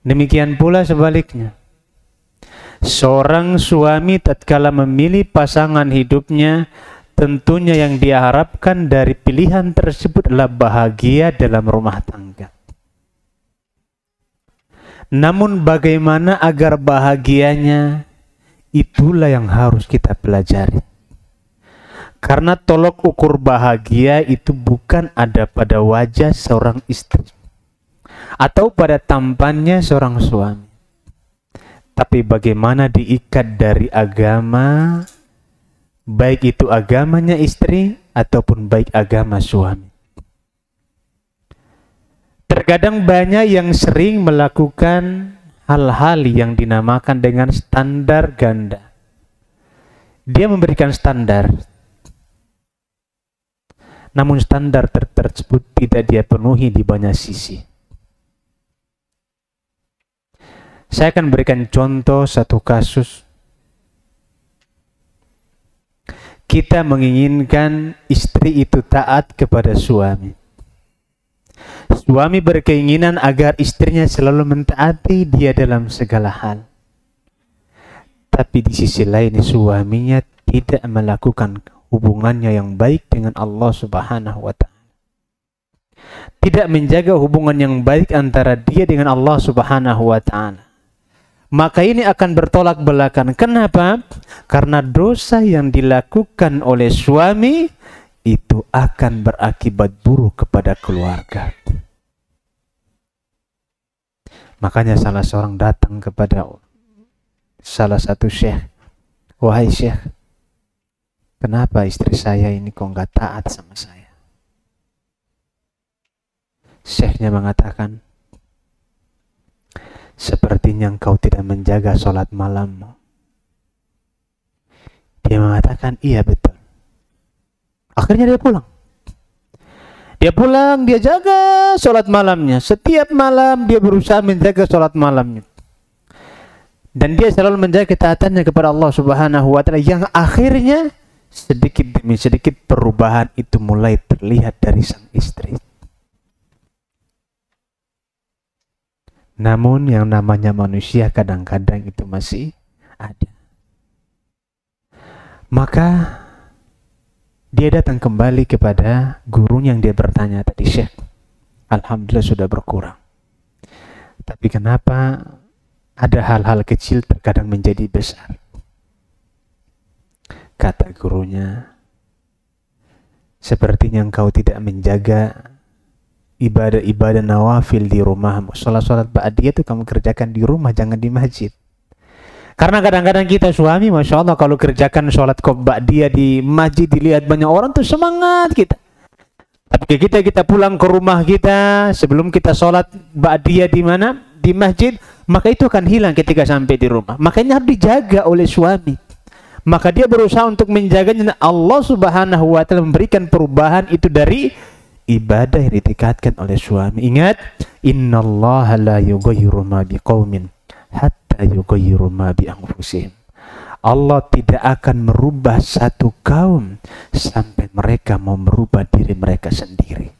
Demikian pula sebaliknya. Seorang suami tatkala memilih pasangan hidupnya, tentunya yang dia harapkan dari pilihan tersebut adalah bahagia dalam rumah tangga. Namun bagaimana agar bahagianya, itulah yang harus kita pelajari. Karena tolok ukur bahagia itu bukan ada pada wajah seorang istri atau pada tampannya seorang suami, tapi bagaimana diikat dari agama, baik itu agamanya istri ataupun baik agama suami. Terkadang banyak yang sering melakukan hal-hal yang dinamakan dengan standar ganda. Dia memberikan standar, namun standar tersebut tidak dia penuhi di banyak sisi. Saya akan berikan contoh satu kasus. Kita menginginkan istri itu taat kepada suami. Suami berkeinginan agar istrinya selalu mentaati dia dalam segala hal. Tapi di sisi lain suaminya tidak melakukan hubungannya yang baik dengan Allah Subhanahu wa Ta'ala. Tidak menjaga hubungan yang baik antara dia dengan Allah Subhanahu wa Ta'ala. Maka ini akan bertolak belakang. Kenapa? Karena dosa yang dilakukan oleh suami itu akan berakibat buruk kepada keluarga. Makanya salah seorang datang kepada salah satu syekh. Wahai syekh, kenapa istri saya ini kok nggak taat sama saya? Syekhnya mengatakan, sepertinya engkau tidak menjaga sholat malammu. Dia mengatakan, iya betul. Akhirnya dia pulang. Dia jaga sholat malamnya. Setiap malam dia berusaha menjaga sholat malamnya. Dan dia selalu menjaga ketaatannya kepada Allah Subhanahu wa Ta'ala, yang akhirnya sedikit demi sedikit perubahan itu mulai terlihat dari sang istri. Namun yang namanya manusia kadang-kadang itu masih ada. Maka dia datang kembali kepada guru yang dia bertanya tadi, Syekh, alhamdulillah sudah berkurang. Tapi kenapa ada hal-hal kecil terkadang menjadi besar? Kata gurunya, sepertinya engkau tidak menjaga ibadah-ibadah nawafil di rumahmu. Sholat-sholat ba'diyah itu kamu kerjakan di rumah, jangan di masjid. Karena kadang-kadang kita suami, Masya Allah, kalau kerjakan sholat ba'diyah di masjid, dilihat banyak orang tuh semangat kita. Tapi kita pulang ke rumah kita, sebelum kita sholat ba'diyah di mana? Di masjid, maka itu akan hilang ketika sampai di rumah. Makanya harus dijaga oleh suami. Maka dia berusaha untuk menjaganya. Allah Subhanahu wa Ta'ala memberikan perubahan itu dari ibadah yang ditingkatkan oleh suami. Ingat, innallaha la yughayyiru ma biqaumin hatta yughayyiru ma bi anfusihim. Allah tidak akan merubah satu kaum sampai mereka mau merubah diri mereka sendiri.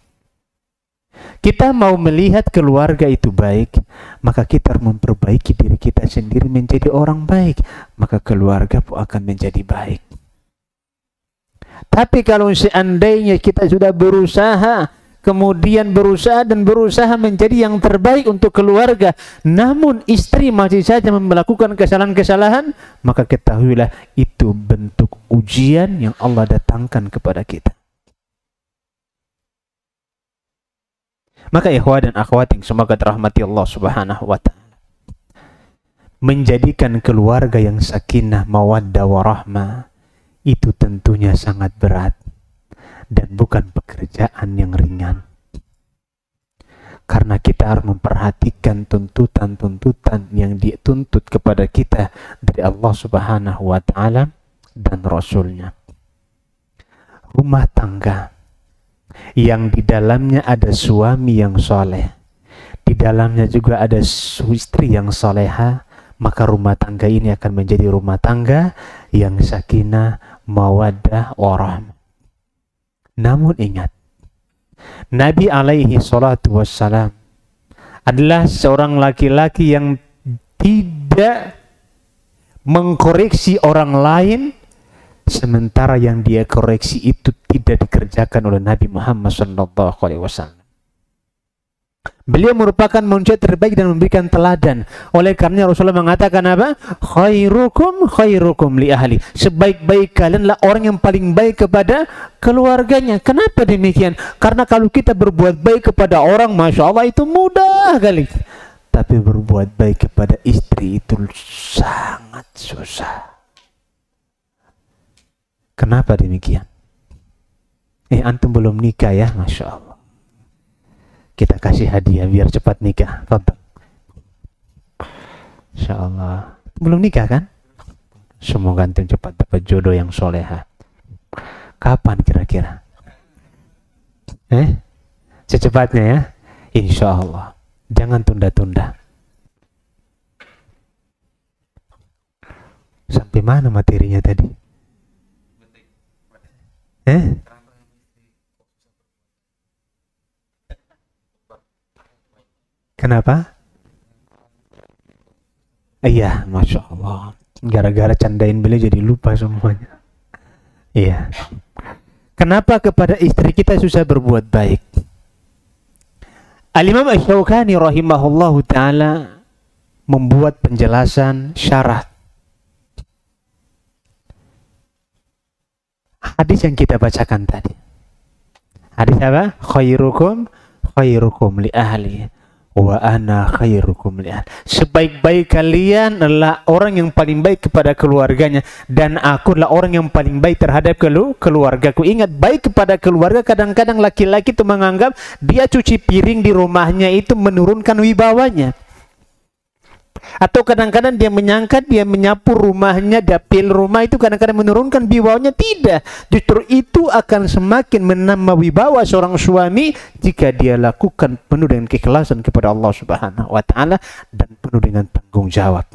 Kita mau melihat keluarga itu baik, maka kita harus memperbaiki diri kita sendiri menjadi orang baik, maka keluarga pun akan menjadi baik. Tapi kalau seandainya kita sudah berusaha, kemudian berusaha menjadi yang terbaik untuk keluarga, namun istri masih saja melakukan kesalahan-kesalahan, maka ketahuilah itu bentuk ujian yang Allah datangkan kepada kita. Maka ikhwah dan akhwat yang semoga dirahmati Allah Subhanahu wa Ta'ala, menjadikan keluarga yang sakinah, mawaddah, warahmah itu tentunya sangat berat dan bukan pekerjaan yang ringan. Karena kita harus memperhatikan tuntutan-tuntutan yang dituntut kepada kita dari Allah Subhanahu wa Ta'ala dan Rasulnya. Rumah tangga yang di dalamnya ada suami yang soleh, di dalamnya juga ada istri yang soleha, maka rumah tangga ini akan menjadi rumah tangga yang sakinah, mawaddah, warahmah. Namun ingat, Nabi alaihi salatu wassalam adalah seorang laki-laki yang tidak mengkoreksi orang lain, sementara yang dia koreksi itu tidak dikerjakan oleh Nabi Muhammad SAW. Beliau merupakan manusia terbaik dan memberikan teladan. Oleh karena Rasulullah mengatakan apa? Khairukum li ahli. Sebaik-baik kalianlah orang yang paling baik kepada keluarganya. Kenapa demikian? Karena kalau kita berbuat baik kepada orang, Masya Allah itu mudah kali. Tapi berbuat baik kepada istri itu sangat susah. Kenapa demikian? Antum belum nikah ya, Masya Allah. Kita kasih hadiah biar cepat nikah. Tonton. Insya Allah. Belum nikah kan? Semoga antum cepat dapat jodoh yang soleha. Kapan kira-kira? Secepatnya ya. Insya Allah. Jangan tunda-tunda. Sampai mana materinya tadi? Kenapa? Iya, Masya Allah. Gara-gara candain beliau jadi lupa semuanya. Iya. Kenapa kepada istri kita susah berbuat baik? Al-Imam Asy-Syaukani rahimahullahu ta'ala membuat penjelasan syarah hadis yang kita bacakan tadi. Hadis apa? Khairukum li ahli wa ana khairukum li ahli. Sebaik-baik kalian adalah orang yang paling baik kepada keluarganya, dan aku adalah orang yang paling baik terhadap keluargaku. Ingat, baik kepada keluarga, kadang-kadang laki-laki itu menganggap dia cuci piring di rumahnya itu menurunkan wibawanya. Atau kadang-kadang dia menyangka dia menyapu rumahnya, dapil rumah itu kadang-kadang menurunkan wibawanya. Tidak, justru itu akan semakin menambah wibawa seorang suami jika dia lakukan penuh dengan keikhlasan kepada Allah Subhanahu wa ta'ala dan penuh dengan tanggung jawab.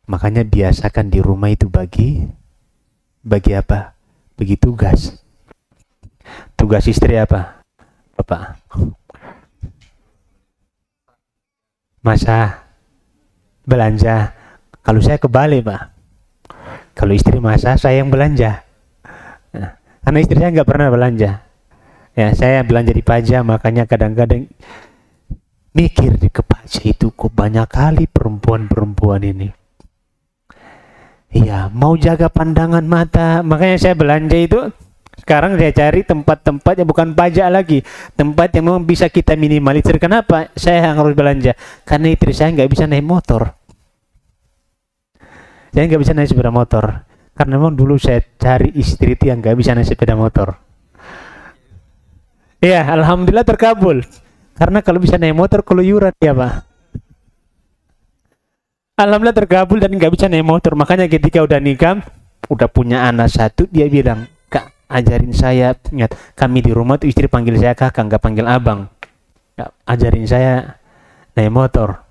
Makanya biasakan di rumah itu bagi apa? Bagi tugas. Tugas istri apa? Bapak. Masak, belanja. Kalau saya kebalik, Pak. Kalau istri masak, saya yang belanja. Nah, karena istri saya nggak pernah belanja. Ya, saya belanja di pajak, makanya kadang-kadang mikir di pajak itu kok banyak kali perempuan-perempuan ini. Iya, mau jaga pandangan mata, makanya saya belanja itu. Sekarang saya cari tempat-tempat yang bukan pajak lagi, tempat yang memang bisa kita minimalisir. Kenapa saya harus belanja? Karena istri saya nggak bisa naik motor. Saya nggak bisa naik sepeda motor, karena memang dulu saya cari istri itu yang nggak bisa naik sepeda motor. Iya, alhamdulillah terkabul. Karena kalau bisa naik motor keluyuran ya, Pak. Alhamdulillah terkabul dan nggak bisa naik motor. Makanya ketika udah nikah, udah punya anak satu, dia bilang, "Kak, ajarin saya." Ingat, kami di rumah tuh istri panggil saya kakak, nggak panggil abang. Ajarin saya naik motor.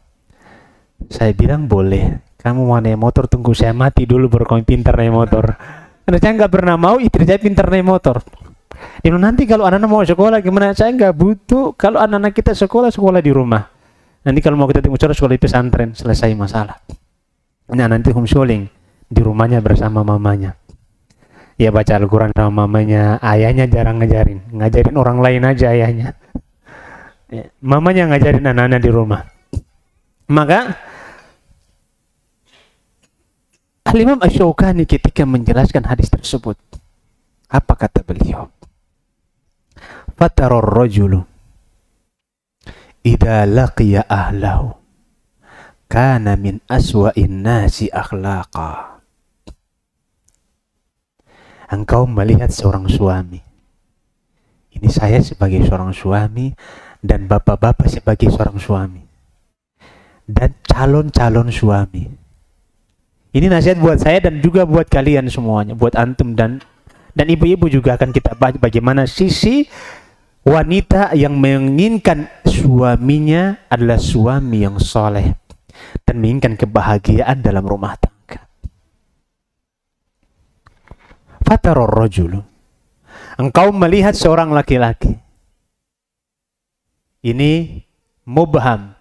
Saya bilang boleh. Kamu mau naik motor, tunggu saya mati dulu baru kamu pintar naik motor. Karena saya nggak pernah mau istri saya pintar naik motor. Dia bilang, nanti kalau anak-anak mau sekolah gimana? Saya nggak butuh. Kalau anak-anak kita sekolah di rumah. Nanti kalau mau kita tunggu sekolah di pesantren, selesai masalah. Nah, nanti homeschooling di rumahnya bersama mamanya. Ya baca Al-Quran sama mamanya, ayahnya jarang ngajarin orang lain aja ayahnya. Ya, mamanya ngajarin anak-anak di rumah. Maka Al-Imam Asy-Syaukani ketika menjelaskan hadis tersebut, apa kata beliau? Fataror rajulu idza laqiya ahlahu kana min aswa'in nasi akhlaqa. Engkau melihat seorang suami. Ini saya sebagai seorang suami dan bapak-bapak sebagai seorang suami. Dan calon-calon suami. Ini nasihat buat saya dan juga buat kalian semuanya, buat antum dan ibu-ibu juga akan kita bahas bagaimana sisi wanita yang menginginkan suaminya adalah suami yang soleh dan menginginkan kebahagiaan dalam rumah tangga. Fataror rajulu, engkau melihat seorang laki-laki Ini mubham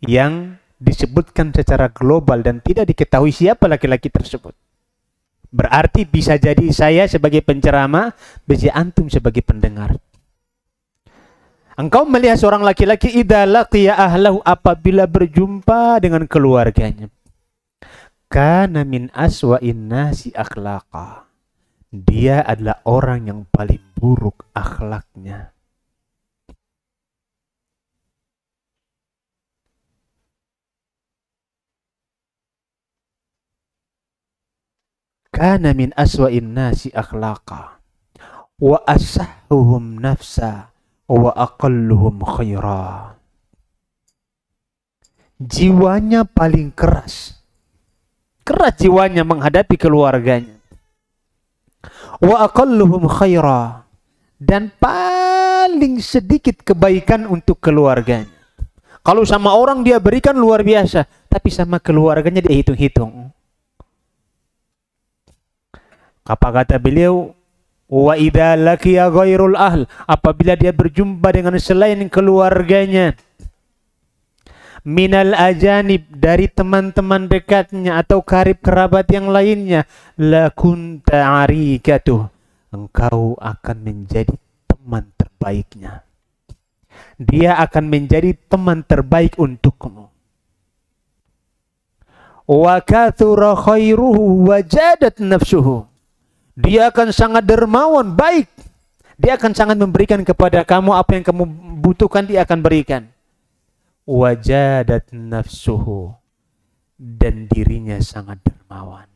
yang disebutkan secara global dan tidak diketahui siapa laki-laki tersebut. Berarti bisa jadi saya sebagai penceramah, bisa antum sebagai pendengar. Engkau melihat seorang laki-laki idza laqiya ahlahu, apabila berjumpa dengan keluarganya, kana min aswa'in nasi akhlaqa, dia adalah orang yang paling buruk akhlaknya. Kana min aswa'in nasi akhlaqa wa asahhuhum nafsa wa aqalluhum khaira. Jiwanya paling keras. Keras jiwanya menghadapi keluarganya. Wa aqalluhum khaira, dan paling sedikit kebaikan untuk keluarganya. Kalau sama orang dia berikan luar biasa, tapi sama keluarganya dia hitung-hitung. Apa kata beliau? Wa idza laqiya ghairul ahl, apabila dia berjumpa dengan selain keluarganya, minal ajanib, dari teman-teman dekatnya atau karib kerabat yang lainnya, la kunta arikatuh, engkau akan menjadi teman terbaiknya. Dia akan menjadi teman terbaik untukmu. Wa kathura khairuhu wa jadat nafsuhu, dia akan sangat dermawan, baik. Dia akan sangat memberikan kepada kamu apa yang kamu butuhkan, dia akan berikan. Wajadat nafsuhu, dan dirinya sangat dermawan.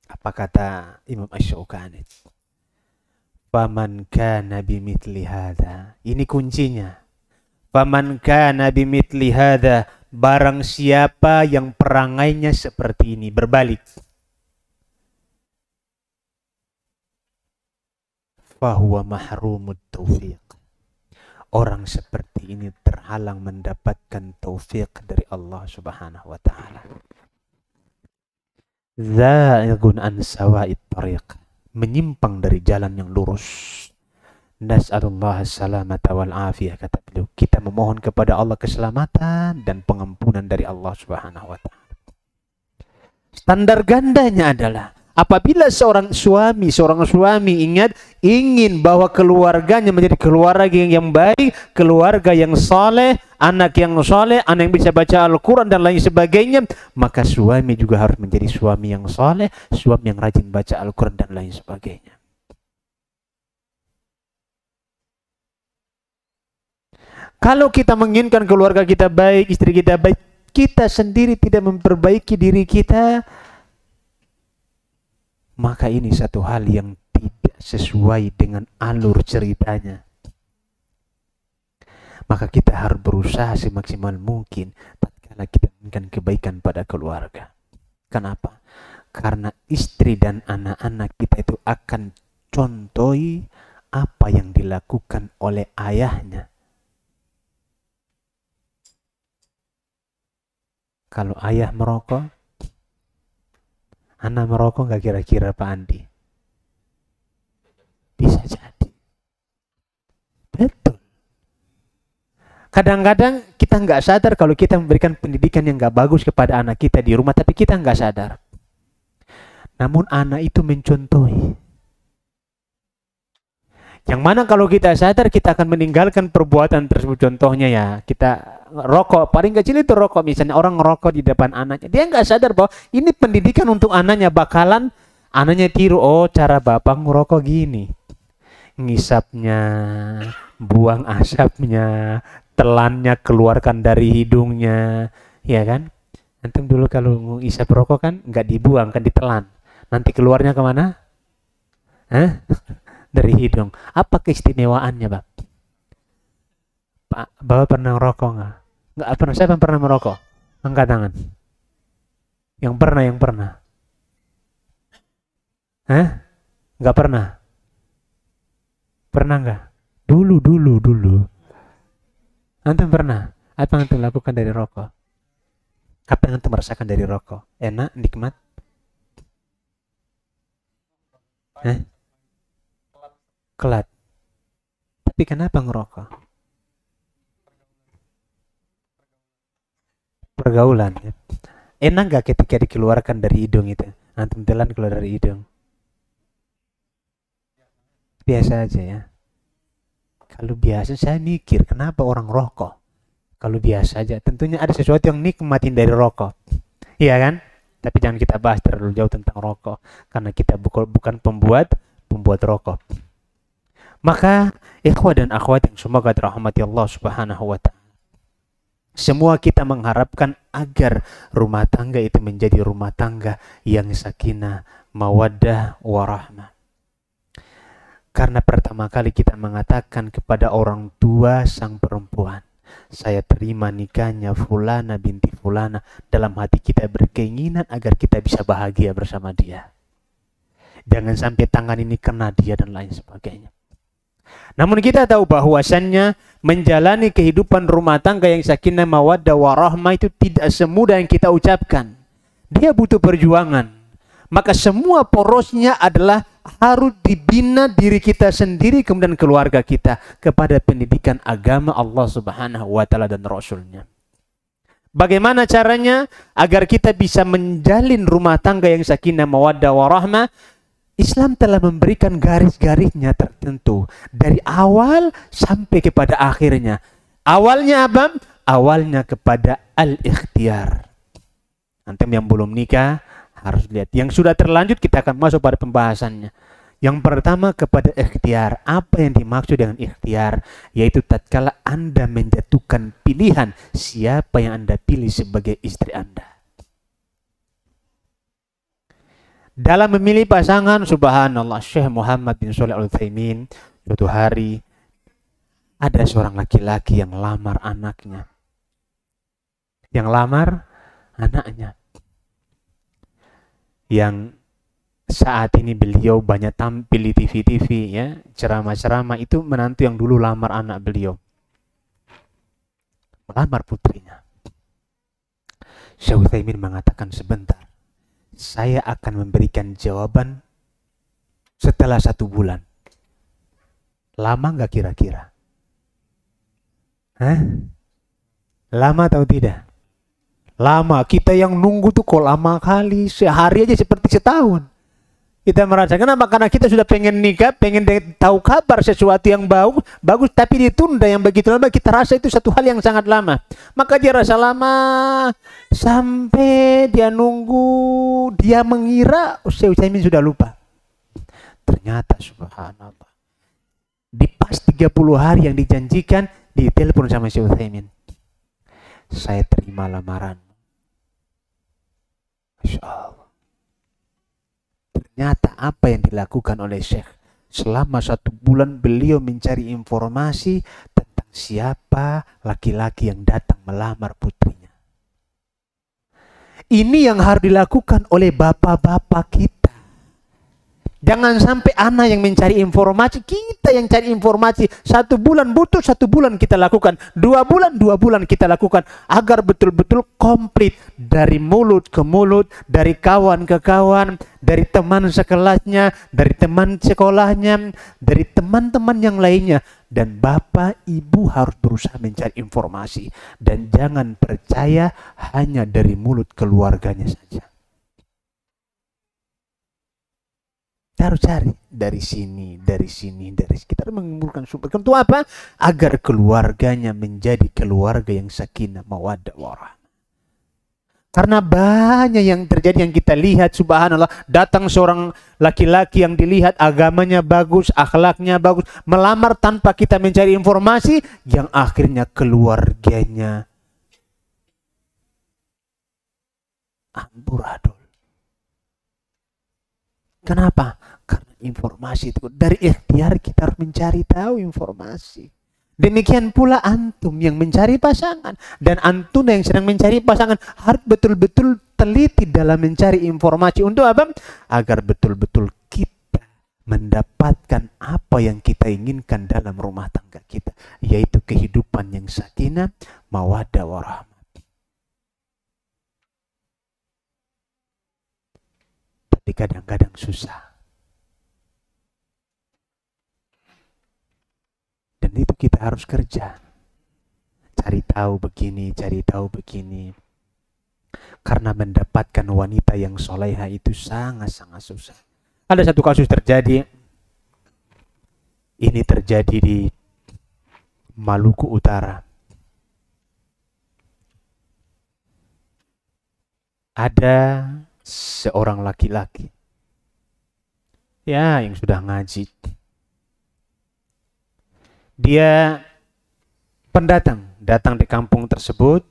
Apa kata Imam Asy-Syaukani? Faman kana bimithli hadza, ini kuncinya. Faman kana bimithli hadza, barang siapa yang perangainya seperti ini, berbalik, fahuwa mahrumut taufiq, orang seperti ini terhalang mendapatkan taufik dari Allah Subhanahu wa taala. Zaigun an sawa'it tariq, menyimpang dari jalan yang lurus. Nas'alullah salamata wal afiyah, kata beliau, kita memohon kepada Allah keselamatan dan pengampunan dari Allah Subhanahu wa taala. Standar gandanya adalah apabila seorang suami ingat, ingin bahwa keluarganya menjadi keluarga yang baik, keluarga yang saleh, anak yang saleh, anak yang bisa baca Al-Quran dan lain sebagainya, maka suami juga harus menjadi suami yang saleh, suami yang rajin baca Al-Quran dan lain sebagainya. Kalau kita menginginkan keluarga kita baik, istri kita baik, kita sendiri tidak memperbaiki diri kita, maka ini satu hal yang tidak sesuai dengan alur ceritanya. Maka kita harus berusaha semaksimal mungkin tatkala kita inginkan kebaikan pada keluarga. Kenapa? Karena istri dan anak-anak kita itu akan contohi apa yang dilakukan oleh ayahnya. Kalau ayah merokok, anak merokok nggak kira-kira Pak Andi? Bisa jadi. Betul. Kadang-kadang kita nggak sadar kalau kita memberikan pendidikan yang nggak bagus kepada anak kita di rumah, tapi kita nggak sadar. Namun anak itu mencontohi. Yang mana kalau kita sadar, kita akan meninggalkan perbuatan tersebut. Contohnya ya, kita rokok, paling kecil itu rokok, misalnya orang ngerokok di depan anaknya, dia nggak sadar bahwa ini pendidikan untuk anaknya, bakalan anaknya tiru, oh cara bapak ngerokok gini, ngisapnya, buang asapnya, telannya keluarkan dari hidungnya, ya kan? Antum dulu kalau ngisap rokok kan nggak dibuang, kan ditelan, nanti keluarnya kemana? Hah? Dari hidung. Apa keistimewaannya, Bang? Pak, Bapak pernah ngerokok nggak? Nggak pernah. Siapa yang pernah merokok? Angkat tangan. Yang pernah. Hah? Nggak pernah? Pernah nggak? Dulu. Antum pernah? Apa yang antum lakukan dari rokok? Apa yang antum merasakan dari rokok? Enak, nikmat? Hah? Kelat. Tapi kenapa ngerokok? Pergaulan ya. Enak gak ketika dikeluarkan dari hidung itu? Antum telan keluar dari hidung. Biasa aja ya. Kalau biasa saya mikir kenapa orang rokok? Kalau biasa aja, tentunya ada sesuatu yang nikmatin dari rokok. Iya kan? Tapi jangan kita bahas terlalu jauh tentang rokok. Karena kita bukan pembuat rokok. Maka, ikhwah dan akhwat yang semoga dirahmati Allah subhanahu wa ta'ala. Semua kita mengharapkan agar rumah tangga itu menjadi rumah tangga yang sakinah, mawaddah, warahmah. Karena pertama kali kita mengatakan kepada orang tua sang perempuan, saya terima nikahnya fulana binti fulana, dalam hati kita berkeinginan agar kita bisa bahagia bersama dia. Jangan sampai tangan ini kena dia dan lain sebagainya. Namun kita tahu bahwasannya menjalani kehidupan rumah tangga yang sakinah mawaddah warahmah itu tidak semudah yang kita ucapkan. Dia butuh perjuangan. Maka semua porosnya adalah harus dibina diri kita sendiri kemudian keluarga kita kepada pendidikan agama Allah subhanahu wa ta'ala dan Rasulnya. Bagaimana caranya agar kita bisa menjalin rumah tangga yang sakinah mawaddah warahmah? Islam telah memberikan garis-garisnya tertentu dari awal sampai kepada akhirnya. Awalnya apa? Awalnya kepada al-ikhtiyar. Antum yang belum nikah harus lihat. Yang sudah terlanjut kita akan masuk pada pembahasannya. Yang pertama kepada ikhtiar. Apa yang dimaksud dengan ikhtiar? Yaitu tatkala Anda menjatuhkan pilihan siapa yang Anda pilih sebagai istri Anda. Dalam memilih pasangan, subhanallah, Syekh Muhammad bin Shalih Al-Utsaimin, suatu hari ada seorang laki-laki yang lamar anaknya. Yang lamar anaknya. Yang saat ini beliau banyak tampil di TV-TV ya, ceramah-ceramah, itu menantu yang dulu lamar anak beliau. Melamar putrinya. Syekh Utsaimin mengatakan, sebentar. Saya akan memberikan jawaban setelah 1 bulan. Lama nggak kira-kira? Hah? Lama atau tidak? Lama. Kita yang nunggu tuh kok lama kali. Sehari aja seperti setahun. Kita merasa, kenapa? Karena kita sudah pengen nikah, pengen tahu kabar sesuatu yang bagus, tapi ditunda yang begitu lama, kita rasa itu satu hal yang sangat lama. Maka dia rasa lama, sampai dia nunggu, dia mengira Syekh Utsaimin sudah lupa. Ternyata subhanallah, di pas 30 hari yang dijanjikan, ditelepon sama Syekh Utsaimin. Saya terima lamaran. Masya Allah. Ternyata apa yang dilakukan oleh Syekh, selama 1 bulan beliau mencari informasi tentang siapa laki-laki yang datang melamar putrinya. Ini yang harus dilakukan oleh bapak-bapak kita. Jangan sampai anak yang mencari informasi, kita yang cari informasi. 1 bulan butuh 1 bulan kita lakukan, 2 bulan kita lakukan, agar betul-betul komplit dari mulut ke mulut, dari kawan ke kawan, dari teman sekelasnya, dari teman sekolahnya, dari teman-teman yang lainnya. Dan bapak ibu harus berusaha mencari informasi dan jangan percaya hanya dari mulut keluarganya saja. Kita harus cari dari sini. Kita harus mengumpulkan sumber. Untuk apa? Agar keluarganya menjadi keluarga yang sakinah, mawaddah, warahmah. Karena banyak yang terjadi yang kita lihat, subhanallah, datang seorang laki-laki yang dilihat agamanya bagus, akhlaknya bagus, melamar tanpa kita mencari informasi, yang akhirnya keluarganya amburadul. Kenapa? Karena informasi itu dari ikhtiar kita harus mencari tahu informasi. Demikian pula antum yang mencari pasangan dan antum yang sedang mencari pasangan harus betul-betul teliti dalam mencari informasi. Untuk apa? Agar betul-betul kita mendapatkan apa yang kita inginkan dalam rumah tangga kita, yaitu kehidupan yang sakinah, mawaddah, warahmah. Tapi kadang-kadang susah. Dan Dan itu kita harus kerja. Cari tahu begini, cari tahu begini. Karena mendapatkan wanita yang soleha itu sangat-sangat susah. Ada satu kasus terjadi. Ini terjadi di Maluku Utara. Ada seorang laki-laki, ya, yang sudah ngaji. Dia pendatang, datang di kampung tersebut,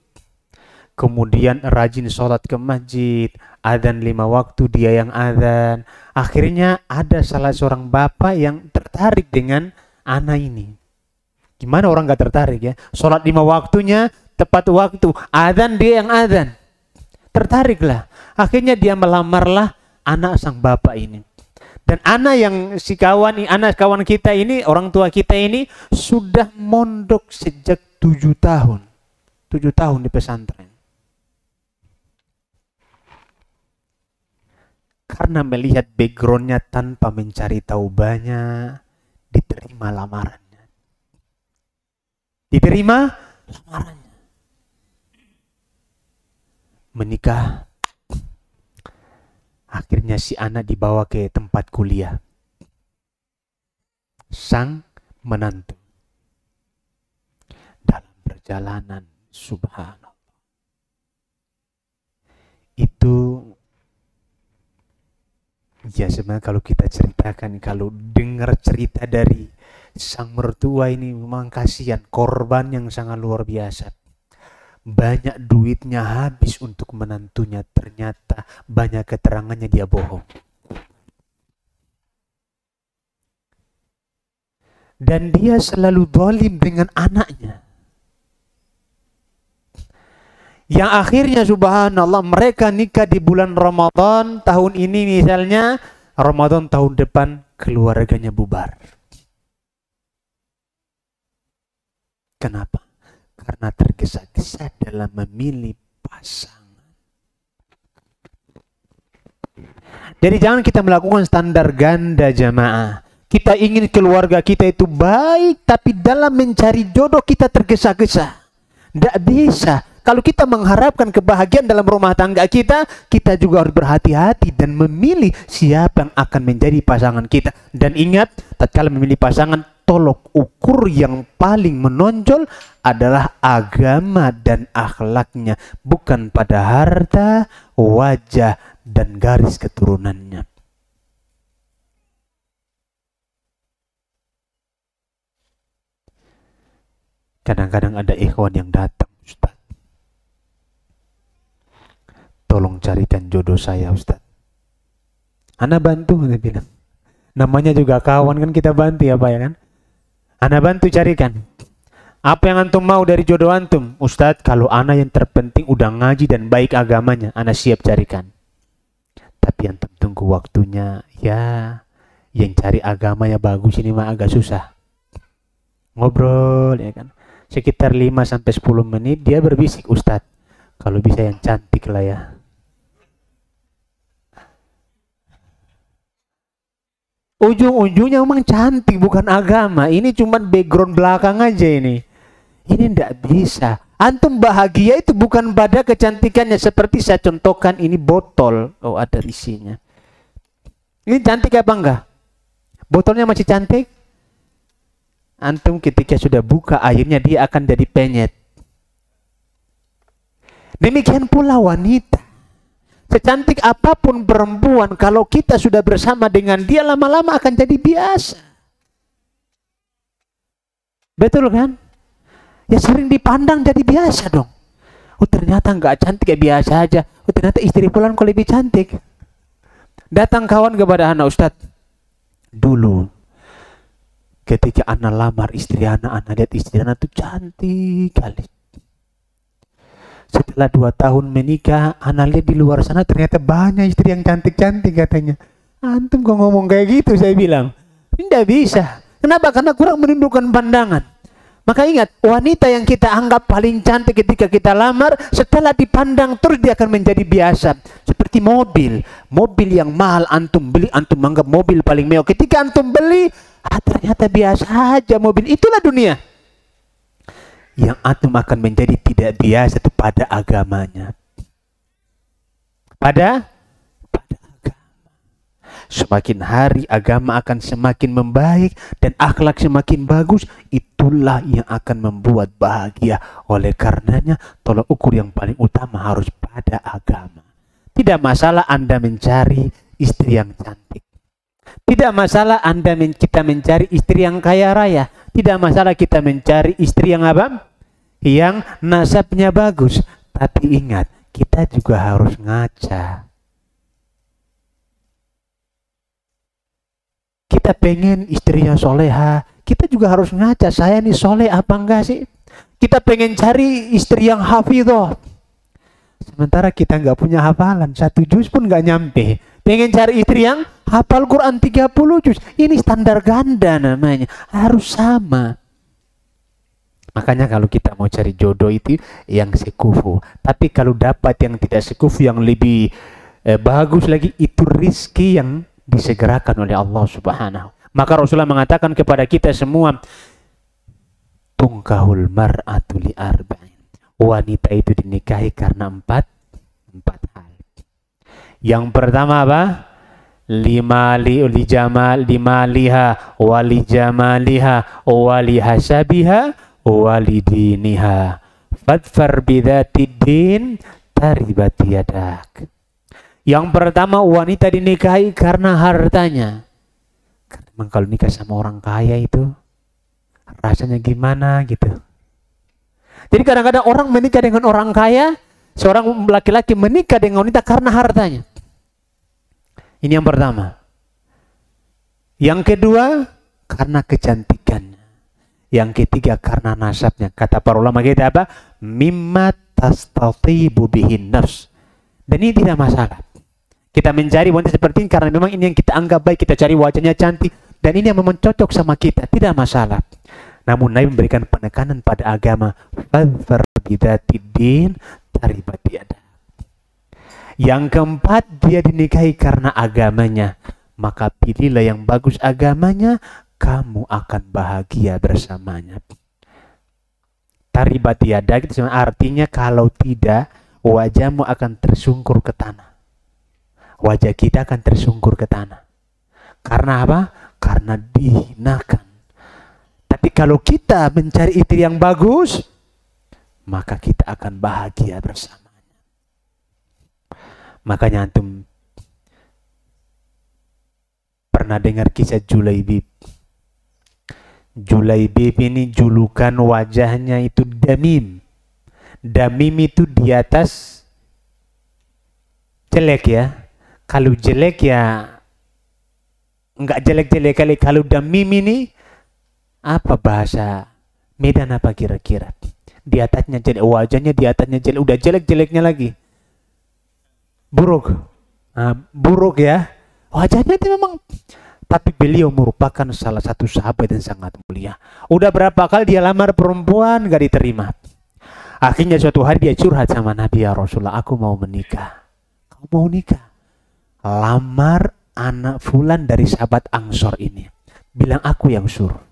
kemudian rajin sholat ke masjid, adzan 5 waktu dia yang adzan. Akhirnya ada salah seorang bapak yang tertarik dengan anak ini. Gimana orang gak tertarik ya? Sholat 5 waktunya, tepat waktu, adzan dia yang adzan. Tertariklah. Akhirnya dia melamarlah anak sang bapak ini. Dan anak yang anak kawan kita ini, orang tua kita ini sudah mondok sejak 7 tahun. 7 tahun di pesantren. Karena melihat backgroundnya tanpa mencari tahu banyak, diterima lamarannya. Diterima lamarannya. Menikah. Akhirnya si anak dibawa ke tempat kuliah. Sang menantu. Dalam perjalanan, subhanallah. Itu, ya sebenarnya kalau kita ceritakan, kalau dengar cerita dari sang mertua ini, memang kasihan, korban yang sangat luar biasa. Banyak duitnya habis untuk menantunya, ternyata banyak keterangannya dia bohong. Dan dia selalu zalim dengan anaknya. Yang akhirnya subhanallah mereka nikah di bulan Ramadan tahun ini misalnya, Ramadan tahun depan keluarganya bubar. Kenapa? Karena tergesa-gesa dalam memilih pasangan. Jadi jangan kita melakukan standar ganda jamaah. Kita ingin keluarga kita itu baik, tapi dalam mencari jodoh kita tergesa-gesa. Tidak bisa. Kalau kita mengharapkan kebahagiaan dalam rumah tangga kita, kita juga harus berhati-hati dan memilih siapa yang akan menjadi pasangan kita. Dan ingat, tatkala memilih pasangan, tolok ukur yang paling menonjol adalah agama dan akhlaknya, bukan pada harta, wajah, dan garis keturunannya. Kadang-kadang ada ikhwan yang datang, Ustaz, tolong carikan jodoh saya, Ustaz. Ana bantu, dia bilang. Namanya juga kawan kan, kita bantu ya Pak ya kan. Ana bantu carikan. Apa yang antum mau dari jodoh antum? Ustadz, kalau ana yang terpenting udah ngaji dan baik agamanya, ana siap carikan. Tapi antum tunggu waktunya, ya. Yang cari agamanya bagus ini mah agak susah. Ngobrol ya kan. Sekitar 5-10 menit dia berbisik, Ustadz, kalau bisa yang cantik lah ya. Ujung-ujungnya memang cantik, bukan agama. Ini cuma background belakang aja ini. Ini ndak bisa. Antum bahagia itu bukan pada kecantikannya. Seperti saya contohkan ini botol. Oh, ada isinya. Ini cantik apa enggak? Botolnya masih cantik? Antum ketika sudah buka airnya dia akan jadi penyet. Demikian pula wanita. Secantik apapun perempuan, kalau kita sudah bersama dengan dia, lama-lama akan jadi biasa. Betul kan? Ya sering dipandang jadi biasa dong. Oh ternyata nggak cantik, kayak biasa aja. Oh ternyata istri pulang kok lebih cantik. Datang kawan kepada anak, Ustadz, dulu ketika anak lamar istri anak lihat istri anak tuh cantik kali. Setelah 2 tahun menikah, anak lihat di luar sana ternyata banyak istri yang cantik-cantik katanya. Antum kok ngomong kayak gitu, saya bilang. Tidak bisa. Kenapa? Karena kurang menundukkan pandangan. Maka ingat, wanita yang kita anggap paling cantik ketika kita lamar, setelah dipandang terus dia akan menjadi biasa. Seperti mobil. Mobil yang mahal antum beli, antum anggap mobil paling mewah. Ketika antum beli, Ternyata biasa aja mobil. Itulah dunia. Yang antum akan menjadi tidak biasa itu pada agamanya. Pada agama. Semakin hari agama akan semakin membaik dan akhlak semakin bagus. Itulah yang akan membuat bahagia. Oleh karenanya tolak ukur yang paling utama harus pada agama. Tidak masalah Anda mencari istri yang cantik. Tidak masalah kita mencari istri yang kaya raya. Tidak masalah kita mencari istri yang apa? Yang nasabnya bagus. Tapi ingat, kita juga harus ngaca. Kita pengen istrinya soleha, kita juga harus ngaca. Saya nih soleh apa enggak sih? Kita pengen cari istri yang hafidhoh. Sementara kita nggak punya hafalan, 1 juz pun nggak nyampe. Pengen cari istri yang hafal Quran 30 juz. Ini standar ganda namanya. Harus sama. Makanya kalau kita mau cari jodoh itu yang sekufu. Tapi kalau dapat yang tidak sekufu, yang lebih bagus lagi, itu rizki yang disegerakan oleh Allah Subhanahu. Maka Rasulullah mengatakan kepada kita semua, tungkahul mar'atu li arba'in. Wanita itu dinikahi karena empat hal. Yang pertama apa? Limaliha wali jamaliha wali hasabiha wali diniha fadfar bidzatid din taribat yadak. Yang pertama, wanita dinikahi karena hartanya. Memang kalau nikah sama orang kaya itu rasanya gimana gitu. Jadi kadang-kadang orang menikah dengan orang kaya, seorang laki-laki menikah dengan wanita karena hartanya. Ini yang pertama. Yang kedua, karena kecantikannya. Yang ketiga, karena nasabnya. Kata para ulama kita apa? Mimma tastatibu bihin nafs. Dan ini tidak masalah. Kita mencari wanita seperti ini karena memang ini yang kita anggap baik. Kita cari wajahnya cantik. Dan ini yang memang cocok sama kita. Tidak masalah. Namun Nabi memberikan penekanan pada agama. Fadfar bidzatid din taribat yadak. Yang keempat, dia dinikahi karena agamanya. Maka pilihlah yang bagus agamanya, kamu akan bahagia bersamanya. Taribat yadak itu artinya kalau tidak, wajahmu akan tersungkur ke tanah. Wajah kita akan tersungkur ke tanah. Karena apa? Karena dihinakan. Tapi kalau kita mencari istri yang bagus, maka kita akan bahagia bersamanya. Makanya antum pernah dengar kisah Julaibib. Julaibib ini julukan wajahnya itu Damim. Damim itu di atas jelek ya. Kalau jelek ya enggak jelek-jelek kali. Kalau Damim ini apa bahasa Medan apa kira-kira? Di atasnya jelek, wajahnya di atasnya jelek, udah jelek-jeleknya lagi. Buruk. Buruk ya. Wajahnya itu memang. Tapi beliau merupakan salah satu sahabat yang sangat mulia. Udah berapa kali dia lamar perempuan gak diterima. Akhirnya suatu hari dia curhat sama Nabi, ya Rasulullah, aku mau menikah. Kamu mau nikah? Lamar anak fulan dari sahabat Ansor ini. Bilang aku yang suruh.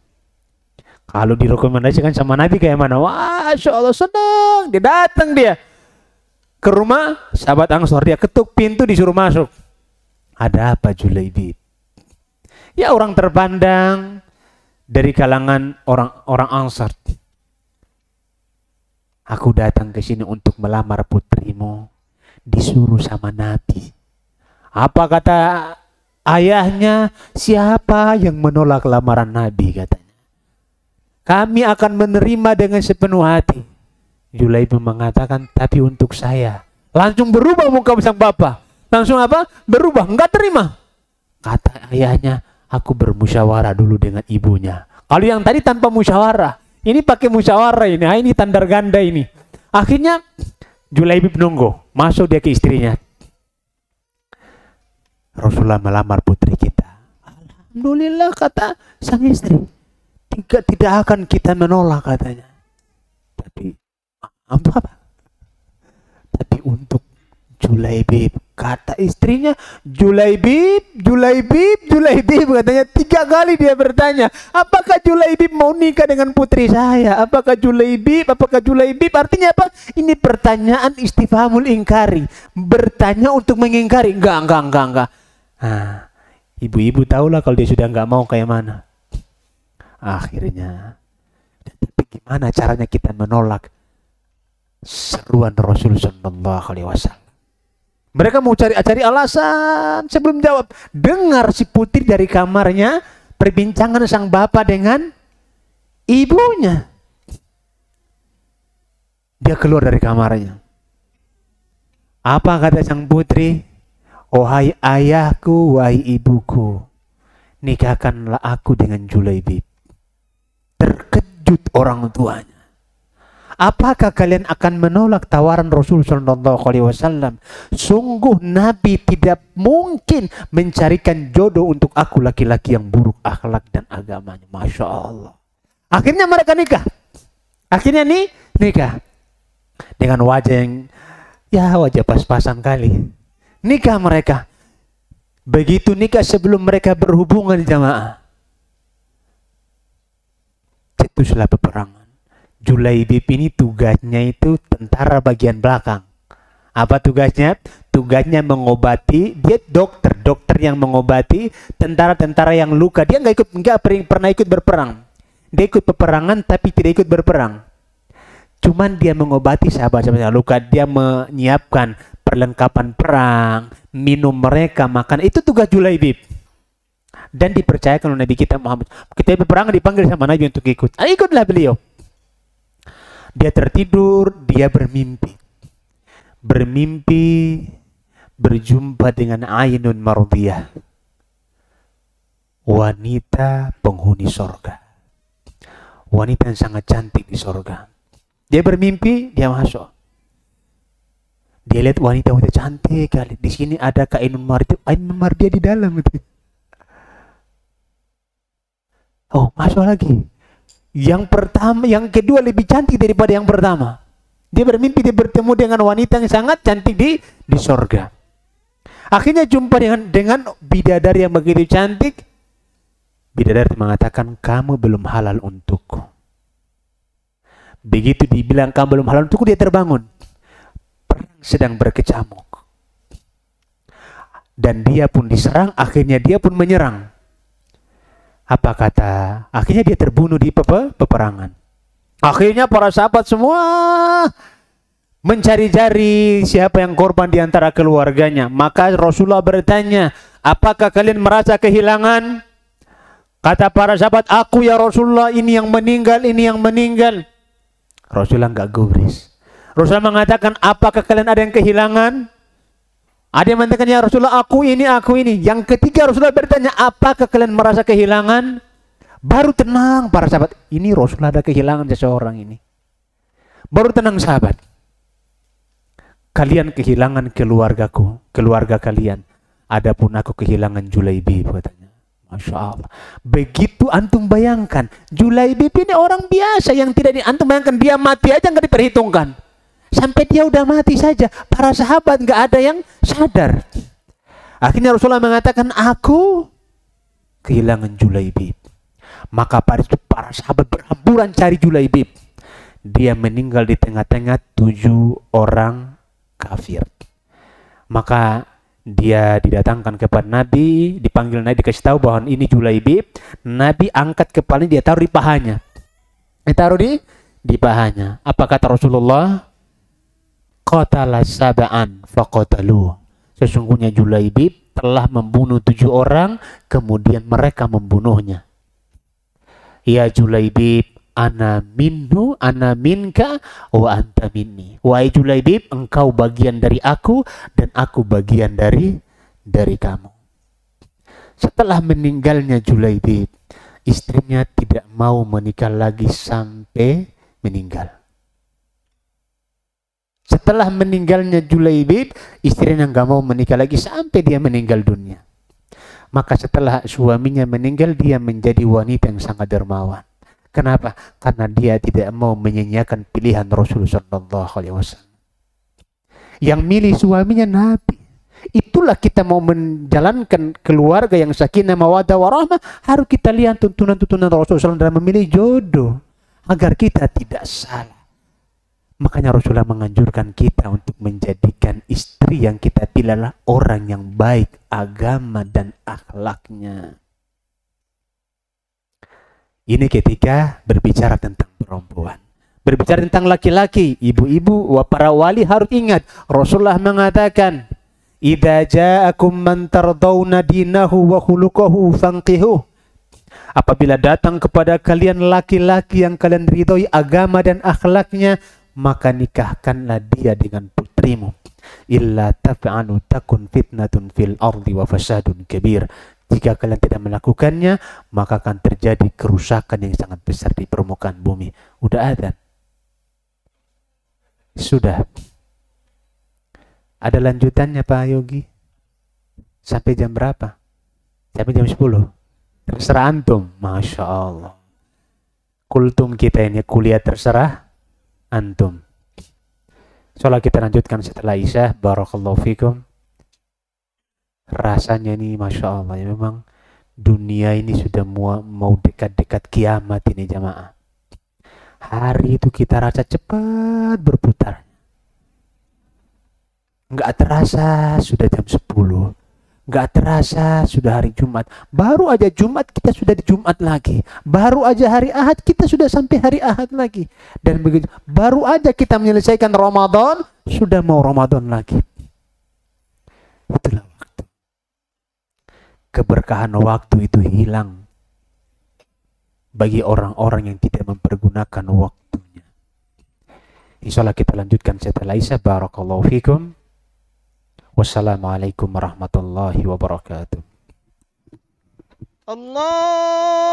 Kalau direkomendasikan sama Nabi kayak mana? Wah, Masya Allah senang. Dia datang dia ke rumah sahabat Ansor. Dia ketuk pintu disuruh masuk. Ada apa Julaibib? Ya orang terpandang dari kalangan orang Ansor. Aku datang ke sini untuk melamar putrimu. Disuruh sama Nabi. Apa kata ayahnya? Siapa yang menolak lamaran Nabi katanya? Kami akan menerima dengan sepenuh hati. Julaibib mengatakan, tapi untuk saya. Langsung berubah muka sang bapak. Langsung apa? Berubah, enggak terima. Kata ayahnya, aku bermusyawarah dulu dengan ibunya. Kalau yang tadi tanpa musyawarah, ini pakai musyawarah ini. Ini tanda ganda ini. Akhirnya Julaibib nunggu, masuk dia ke istrinya. Rasulullah melamar putri kita. Alhamdulillah kata sang istri. Tidak akan kita menolak katanya. Tapi untuk Julaibib. Kata istrinya, Julaibib, Julaibib, Julaibib. Katanya 3 kali dia bertanya, apakah Julaibib mau nikah dengan putri saya? Apakah Julaibib? Apakah Julaibib? Artinya apa? Ini pertanyaan istifhamul ingkari. Bertanya untuk mengingkari. Enggak. Nah, ibu-ibu tahulah kalau dia sudah enggak mau kayak mana. Akhirnya, tapi gimana caranya kita menolak seruan Rasul Sallallahu Alaihi Wasallam? Mereka mau cari alasan sebelum jawab. Dengar si putri dari kamarnya perbincangan sang bapak dengan ibunya. Dia keluar dari kamarnya. Apa kata sang putri? Wahai ayahku, wahai ibuku, nikahkanlah aku dengan Julaibib. Terkejut orang tuanya. Apakah kalian akan menolak tawaran Rasul Sallallahu Alaihi Wasallam? Sungguh Nabi tidak mungkin mencarikan jodoh untuk aku laki-laki yang buruk akhlak dan agamanya. Masya Allah. Akhirnya mereka nikah. Akhirnya nikah dengan wajah yang wajah pas-pasan kali. Nikah mereka. Begitu nikah sebelum mereka berhubungan jamaah, cetuslah peperangan. Julaibib ini tugasnya itu tentara bagian belakang. Apa tugasnya? Tugasnya mengobati. Dia dokter yang mengobati tentara-tentara yang luka. Dia nggak pernah ikut berperang. Dia ikut peperangan tapi tidak ikut berperang. Cuman dia mengobati sahabat-sahabat yang luka. Dia menyiapkan perlengkapan perang, minum mereka, makan. Itu tugas Julaibib. Dan dipercayakan oleh Nabi kita Muhammad. Kita berperang dipanggil sama Nabi untuk ikut. Ikutlah beliau. Dia tertidur, dia bermimpi. Berjumpa dengan Ainun Mardiyah. Wanita penghuni sorga. Wanita yang sangat cantik di sorga. Dia bermimpi, dia masuk. Dia lihat wanita cantik kali. Di sini ada Ainun Mardiyah. Ainun Mardiyah di dalam itu. Oh, masuk lagi. Yang pertama, yang kedua lebih cantik daripada yang pertama. Dia bermimpi dia bertemu dengan wanita yang sangat cantik di sorga. Akhirnya jumpa dengan bidadari yang begitu cantik. Bidadari mengatakan, kamu belum halal untukku. Begitu dibilang kamu belum halal untukku, dia terbangun. Perang sedang berkecamuk. Dan dia pun diserang, akhirnya dia pun menyerang. Apa kata? Akhirnya dia terbunuh di peperangan. Akhirnya para sahabat semua mencari-cari siapa yang korban di antara keluarganya. Maka Rasulullah bertanya, apakah kalian merasa kehilangan? Kata para sahabat, aku ya Rasulullah, ini yang meninggal, ini yang meninggal. Rasulullah enggak gubris. Rasulullah mengatakan, apakah kalian ada yang kehilangan? Ada yang mengatakan, ya Rasulullah, aku ini. Yang ketiga Rasulullah bertanya, apakah kalian merasa kehilangan? Baru tenang para sahabat. Ini Rasulullah ada kehilangan seseorang ini. Baru tenang sahabat. Kalian kehilangan keluargaku, keluarga kalian. Adapun aku kehilangan Julaibib, katanya. Masya Allah. Begitu antum bayangkan, Julaibib ini orang biasa yang tidak antum bayangkan, dia mati aja nggak diperhitungkan. Sampai dia udah mati saja, para sahabat nggak ada yang sadar. Akhirnya Rasulullah mengatakan, aku kehilangan Julaibib. Maka para sahabat berhamburan cari Julaibib. Dia meninggal di tengah-tengah 7 orang kafir. Maka dia didatangkan kepada Nabi, dipanggil Nabi, dikasih tahu bahwa ini Julaibib. Nabi angkat kepalanya, dia taruh di pahanya. Ditaruh di pahanya. Apa kata Rasulullah? Qatala sab'an faqatalu. Sesungguhnya Julaibib telah membunuh 7 orang, kemudian mereka membunuhnya. Ya Julaibib, ana minhu, ana minka, wa anta minni. Wahai Julaibib, engkau bagian dari aku dan aku bagian dari kamu. Setelah meninggalnya Julaibib, istrinya tidak mau menikah lagi sampai meninggal. Setelah meninggalnya Julaibib, istrinya nggak mau menikah lagi sampai dia meninggal dunia. Maka setelah suaminya meninggal, dia menjadi wanita yang sangat dermawan. Kenapa? Karena dia tidak mau menyanyiakan pilihan Rasulullah SAW. Yang milih suaminya Nabi. Itulah kita mau menjalankan keluarga yang sakinah mawaddah warahmah, harus kita lihat tuntunan-tuntunan Rasulullah SAW dalam memilih jodoh agar kita tidak salah. Makanya Rasulullah menganjurkan kita untuk menjadikan istri yang kita pilihlah orang yang baik agama dan akhlaknya. Ini ketika berbicara tentang perempuan. Berbicara tentang laki-laki, ibu-ibu, para wali harus ingat Rasulullah mengatakan, "Idza ja'akum man tardawna dinahu wa khuluquhu fanqihuh." Apabila datang kepada kalian laki-laki yang kalian ridhoi agama dan akhlaknya, maka nikahkanlah dia dengan putrimu. Illa taf'alu takun fitnatun fil ardi wa fasadun kabir. Jika kalian tidak melakukannya, maka akan terjadi kerusakan yang sangat besar di permukaan bumi. Udah adzan? Sudah. Ada lanjutannya Pak Yogi? Sampai jam berapa? Sampai jam 10? Terserah antum. Masya Allah. Kultum kita ini kuliah terserah antum. Soalnya kita lanjutkan setelah Isya. Barakallahu fikum. Rasanya ini Masya Allah. Ya, memang dunia ini sudah mau dekat-dekat kiamat ini jamaah. Hari itu kita rasa cepat berputar. Nggak terasa sudah jam 10. Nggak terasa sudah hari Jumat. Baru aja Jumat kita sudah di Jumat lagi. Baru aja hari Ahad kita sudah sampai hari Ahad lagi. Dan begitu. Baru aja kita menyelesaikan Ramadan, sudah mau Ramadan lagi. Itulah waktu. Keberkahan waktu itu hilang bagi orang-orang yang tidak mempergunakan waktunya. Insyaallah kita lanjutkan setelah Isya. Barakallahu fikum. Wassalamualaikum warahmatullahi wabarakatuh. Allah.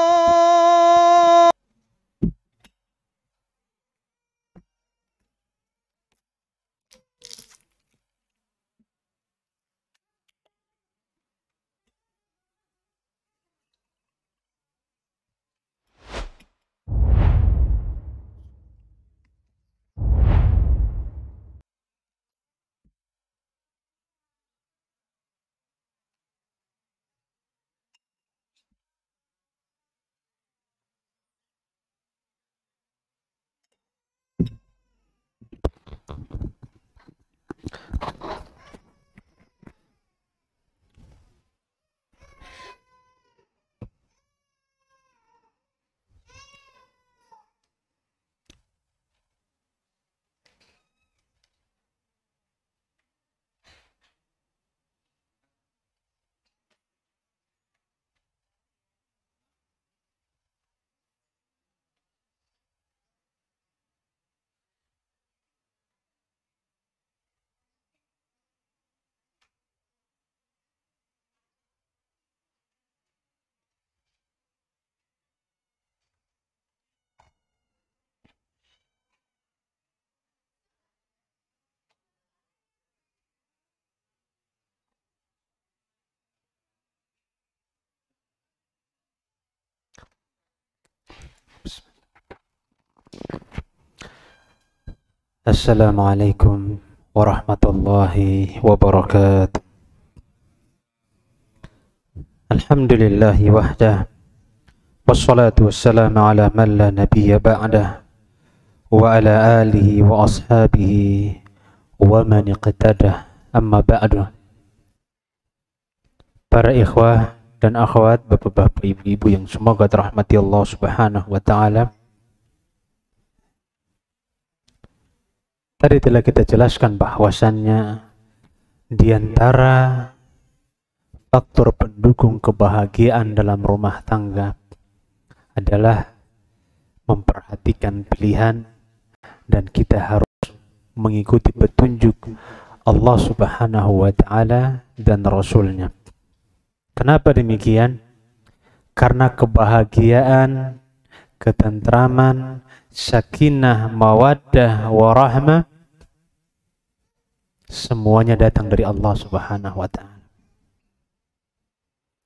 Assalamualaikum warahmatullahi wabarakatuh. Alhamdulillahi wahdah. Wassalatu wassalamu ala man la nabiyya ba'dah. Wa ala alihi wa ashabihi wa man iqtadah. Amma ba'du. Para ikhwah dan akhwat, bapak-bapak, ibu-ibu yang semoga dirahmati Allah Subhanahu wa taala. Tadi telah kita jelaskan bahwasannya di antara faktor pendukung kebahagiaan dalam rumah tangga adalah memperhatikan pilihan, dan kita harus mengikuti petunjuk Allah Subhanahu wa taala dan Rasulnya. Kenapa demikian? Karena kebahagiaan, ketentraman, sakinah, mawaddah, warahmah semuanya datang dari Allah Subhanahu wa taala.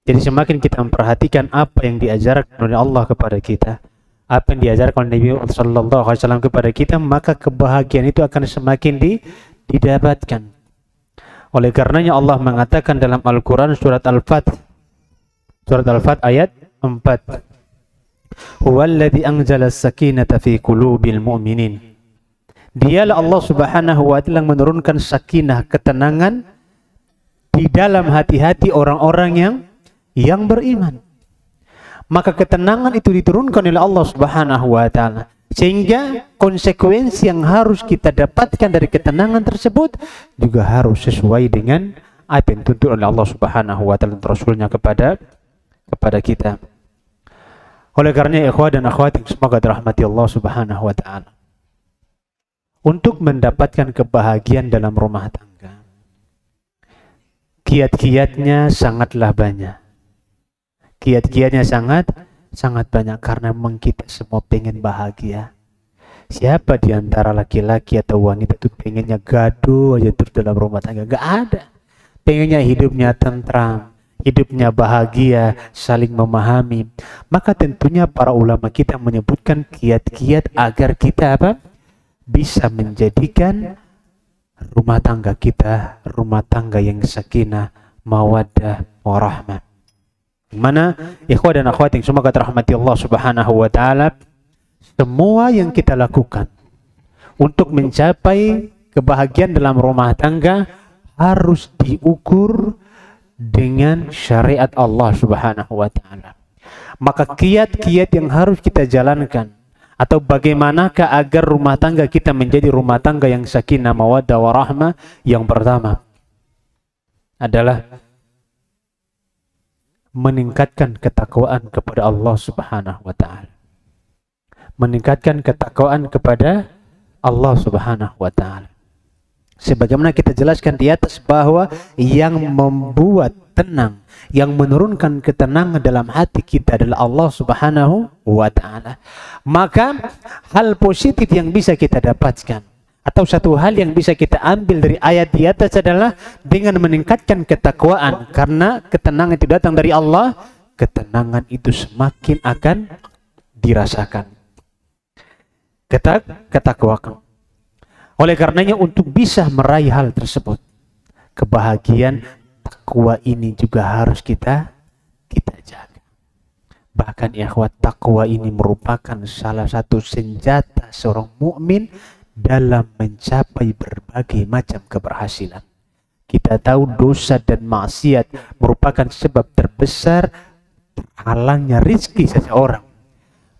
Jadi semakin kita memperhatikan apa yang diajarkan oleh Allah kepada kita, apa yang diajarkan oleh Nabi sallallahu alaihi wasallam kepada kita, maka kebahagiaan itu akan semakin didapatkan. Oleh karenanya Allah mengatakan dalam Al-Quran surat Al-Fath ayat 4, huwallazi anzala as-sakinata fi qulubil mu'minin. Dialah Allah Subhanahu wa taala menurunkan sakinah, ketenangan di dalam hati-hati orang-orang yang beriman. Maka ketenangan itu diturunkan oleh Allah Subhanahu wa taala, sehingga konsekuensi yang harus kita dapatkan dari ketenangan tersebut juga harus sesuai dengan apa yang dituntut oleh Allah Subhanahu wa taala dan Rasulnya kepada kita. Oleh karena ikhwah dan akhwat yang semoga dirahmati Allah Subhanahu wa taala, untuk mendapatkan kebahagiaan dalam rumah tangga, kiat-kiatnya sangatlah banyak. Kiat-kiatnya sangat banyak, karena memang kita semua pengen bahagia. Siapa di antara laki-laki atau wanita itu pengennya gaduh aja terus dalam rumah tangga? Gak ada. Pengennya hidupnya tentram, hidupnya bahagia, saling memahami. Maka tentunya para ulama kita menyebutkan kiat-kiat agar kita bisa menjadikan rumah tangga kita rumah tangga yang sakinah, mawaddah, warahmah. Mana ikhwah dan akhwat yang semoga dirahmati Allah Subhanahu wa taala, semua yang kita lakukan untuk mencapai kebahagiaan dalam rumah tangga harus diukur dengan syariat Allah Subhanahu wa taala. Maka kiat-kiat yang harus kita jalankan, atau bagaimanakah agar rumah tangga kita menjadi rumah tangga yang sakinah, mawaddah, warahmah, yang pertama adalah meningkatkan ketakwaan kepada Allah Subhanahu wa taala. Meningkatkan ketakwaan kepada Allah Subhanahu wa taala. Sebagaimana kita jelaskan di atas bahwa yang membuat tenang, yang menurunkan ketenangan dalam hati kita adalah Allah Subhanahu wa taala. Maka hal positif yang bisa kita dapatkan, atau satu hal yang bisa kita ambil dari ayat di atas adalah dengan meningkatkan ketakwaan, karena ketenangan itu datang dari Allah, ketenangan itu semakin akan dirasakan. Ketakwakan. Oleh karenanya untuk bisa meraih hal tersebut, kebahagiaan, takwa ini juga harus kita jaga. Bahkan ikhwat, takwa ini merupakan salah satu senjata seorang mukmin dalam mencapai berbagai macam keberhasilan. Kita tahu dosa dan maksiat merupakan sebab terbesar halangnya rizki seseorang.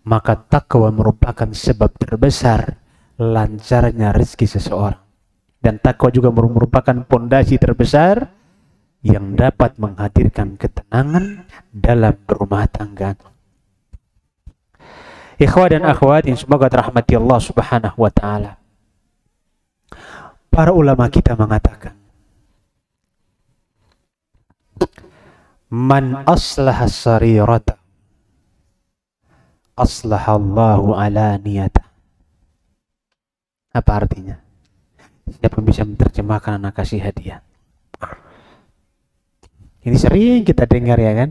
Maka takwa merupakan sebab terbesar lancarnya rizki seseorang. Dan takwa juga merupakan pondasi terbesar yang dapat menghadirkan ketenangan dalam rumah tangga. Ikhwah dan akhwat yang semoga dirahmati Allah Subhanahu wa taala, para ulama kita mengatakan, man aslaha sarirata aslahallahu ala niyata. Apa artinya? Siapa bisa menerjemahkan, anak kasih hadiah. Ini sering kita dengar, ya kan?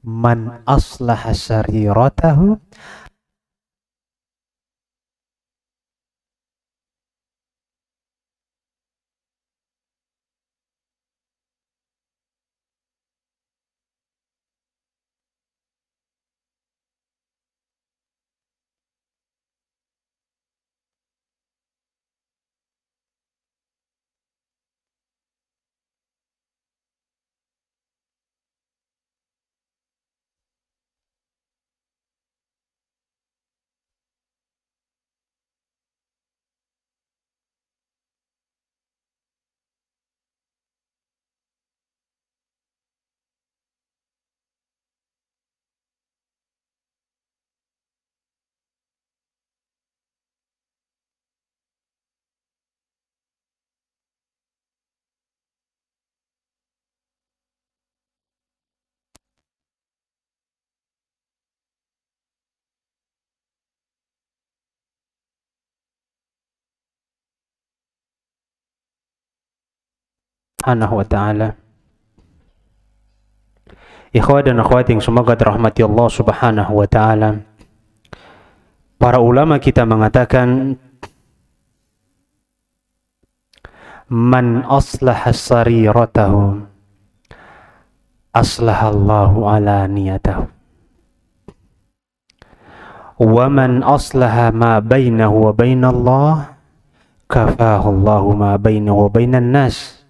Man aslaha sariratahu Subhanahu wa ta'ala. Ikhwah dan akhwat yang semoga dirahmati Allah Subhanahu wa ta'ala, para ulama kita mengatakan Man aslaha sariratahu aslahallahu ala niyatahu. Wa man aslaha ma bainahu wa bainallah kafahu Allahu ma bainahu wa bainan nas.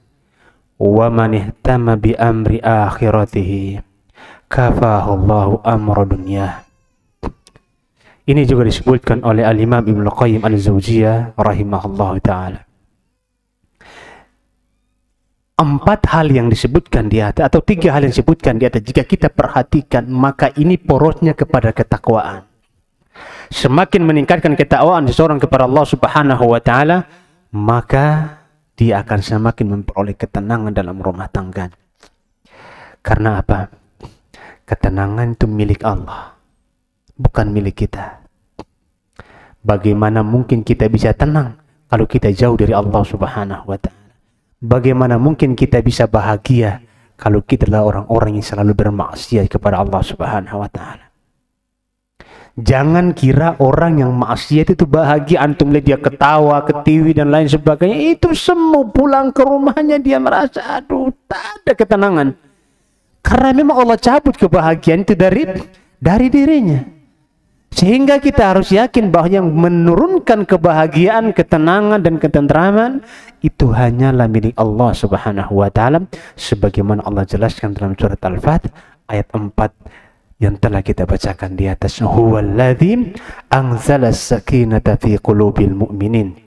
Wa man ihtama bi amri akhiratihi kafahu Allahu amra dunyah. Ini juga disebutkan oleh Al-Imam Ibnu Qayyim Al-Jauziyah rahimahullahu ta'ala. 4 hal yang disebutkan di atas, atau 3 hal yang disebutkan di atas, jika kita perhatikan, maka ini porosnya kepada ketakwaan. Semakin meningkatkan ketakwaan seseorang kepada Allah Subhanahu wa ta'ala, maka dia akan semakin memperoleh ketenangan dalam rumah tangga. Karena apa? Ketenangan itu milik Allah, bukan milik kita. Bagaimana mungkin kita bisa tenang kalau kita jauh dari Allah Subhanahu wa ta'ala? Bagaimana mungkin kita bisa bahagia kalau kita adalah orang-orang yang selalu bermaksiat kepada Allah Subhanahu wa ta'ala? Jangan kira orang yang maksiat itu bahagia. Antum lihat dia ketawa, ketiwi dan lain sebagainya. Itu semua pulang ke rumahnya dia merasa aduh, tak ada ketenangan. Karena memang Allah cabut kebahagiaan itu dari dirinya. Sehingga kita harus yakin bahwa yang menurunkan kebahagiaan, ketenangan dan ketentraman itu hanyalah milik Allah Subhanahu wa ta'ala, sebagaimana Allah jelaskan dalam surat Al-Fath ayat 4 yang telah kita bacakan di atas. Huwallazi anzala as-sakinata fi qulubil mu'minin.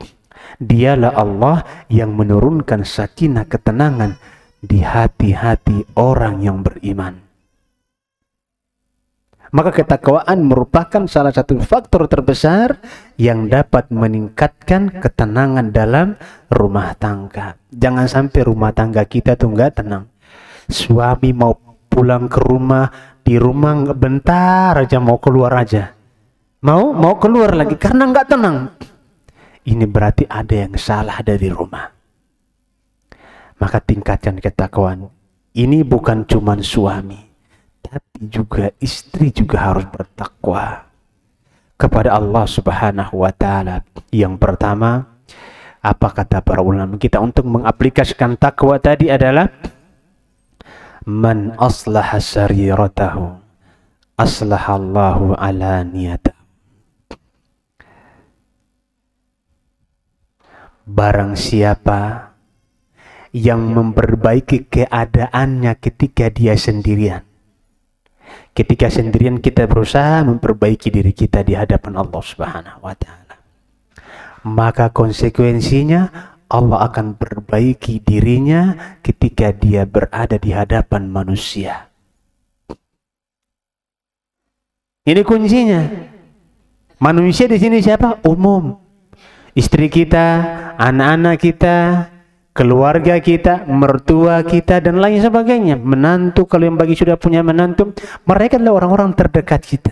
Dialah Allah yang menurunkan sakinah, ketenangan di hati-hati orang yang beriman. Maka ketakwaan merupakan salah satu faktor terbesar yang dapat meningkatkan ketenangan dalam rumah tangga. Jangan sampai rumah tangga kita tuh nggak tenang. Suami mau pulang ke rumah, di rumah bentar aja mau keluar aja. Mau keluar lagi karena nggak tenang. Ini berarti ada yang salah dari rumah. Maka tingkatkan ketakwaan. Ini bukan cuma suami, tapi juga istri juga harus bertakwa kepada Allah Subhanahu wa ta'ala. Yang pertama, apa kata para ulama kita untuk mengaplikasikan takwa tadi adalah man aslaha sariratahu aslahallahu ala niyatahu. Barang siapa yang memperbaiki keadaannya ketika dia sendirian. Ketika sendirian kita berusaha memperbaiki diri kita di hadapan Allah Subhanahu wa ta'ala, maka konsekuensinya Allah akan perbaiki dirinya ketika dia berada di hadapan manusia. Ini kuncinya. Manusia di sini siapa? Umum. Istri kita, anak-anak kita, keluarga kita, mertua kita dan lain sebagainya. Menantu, kalau yang bagi sudah punya menantu, mereka adalah orang-orang terdekat kita.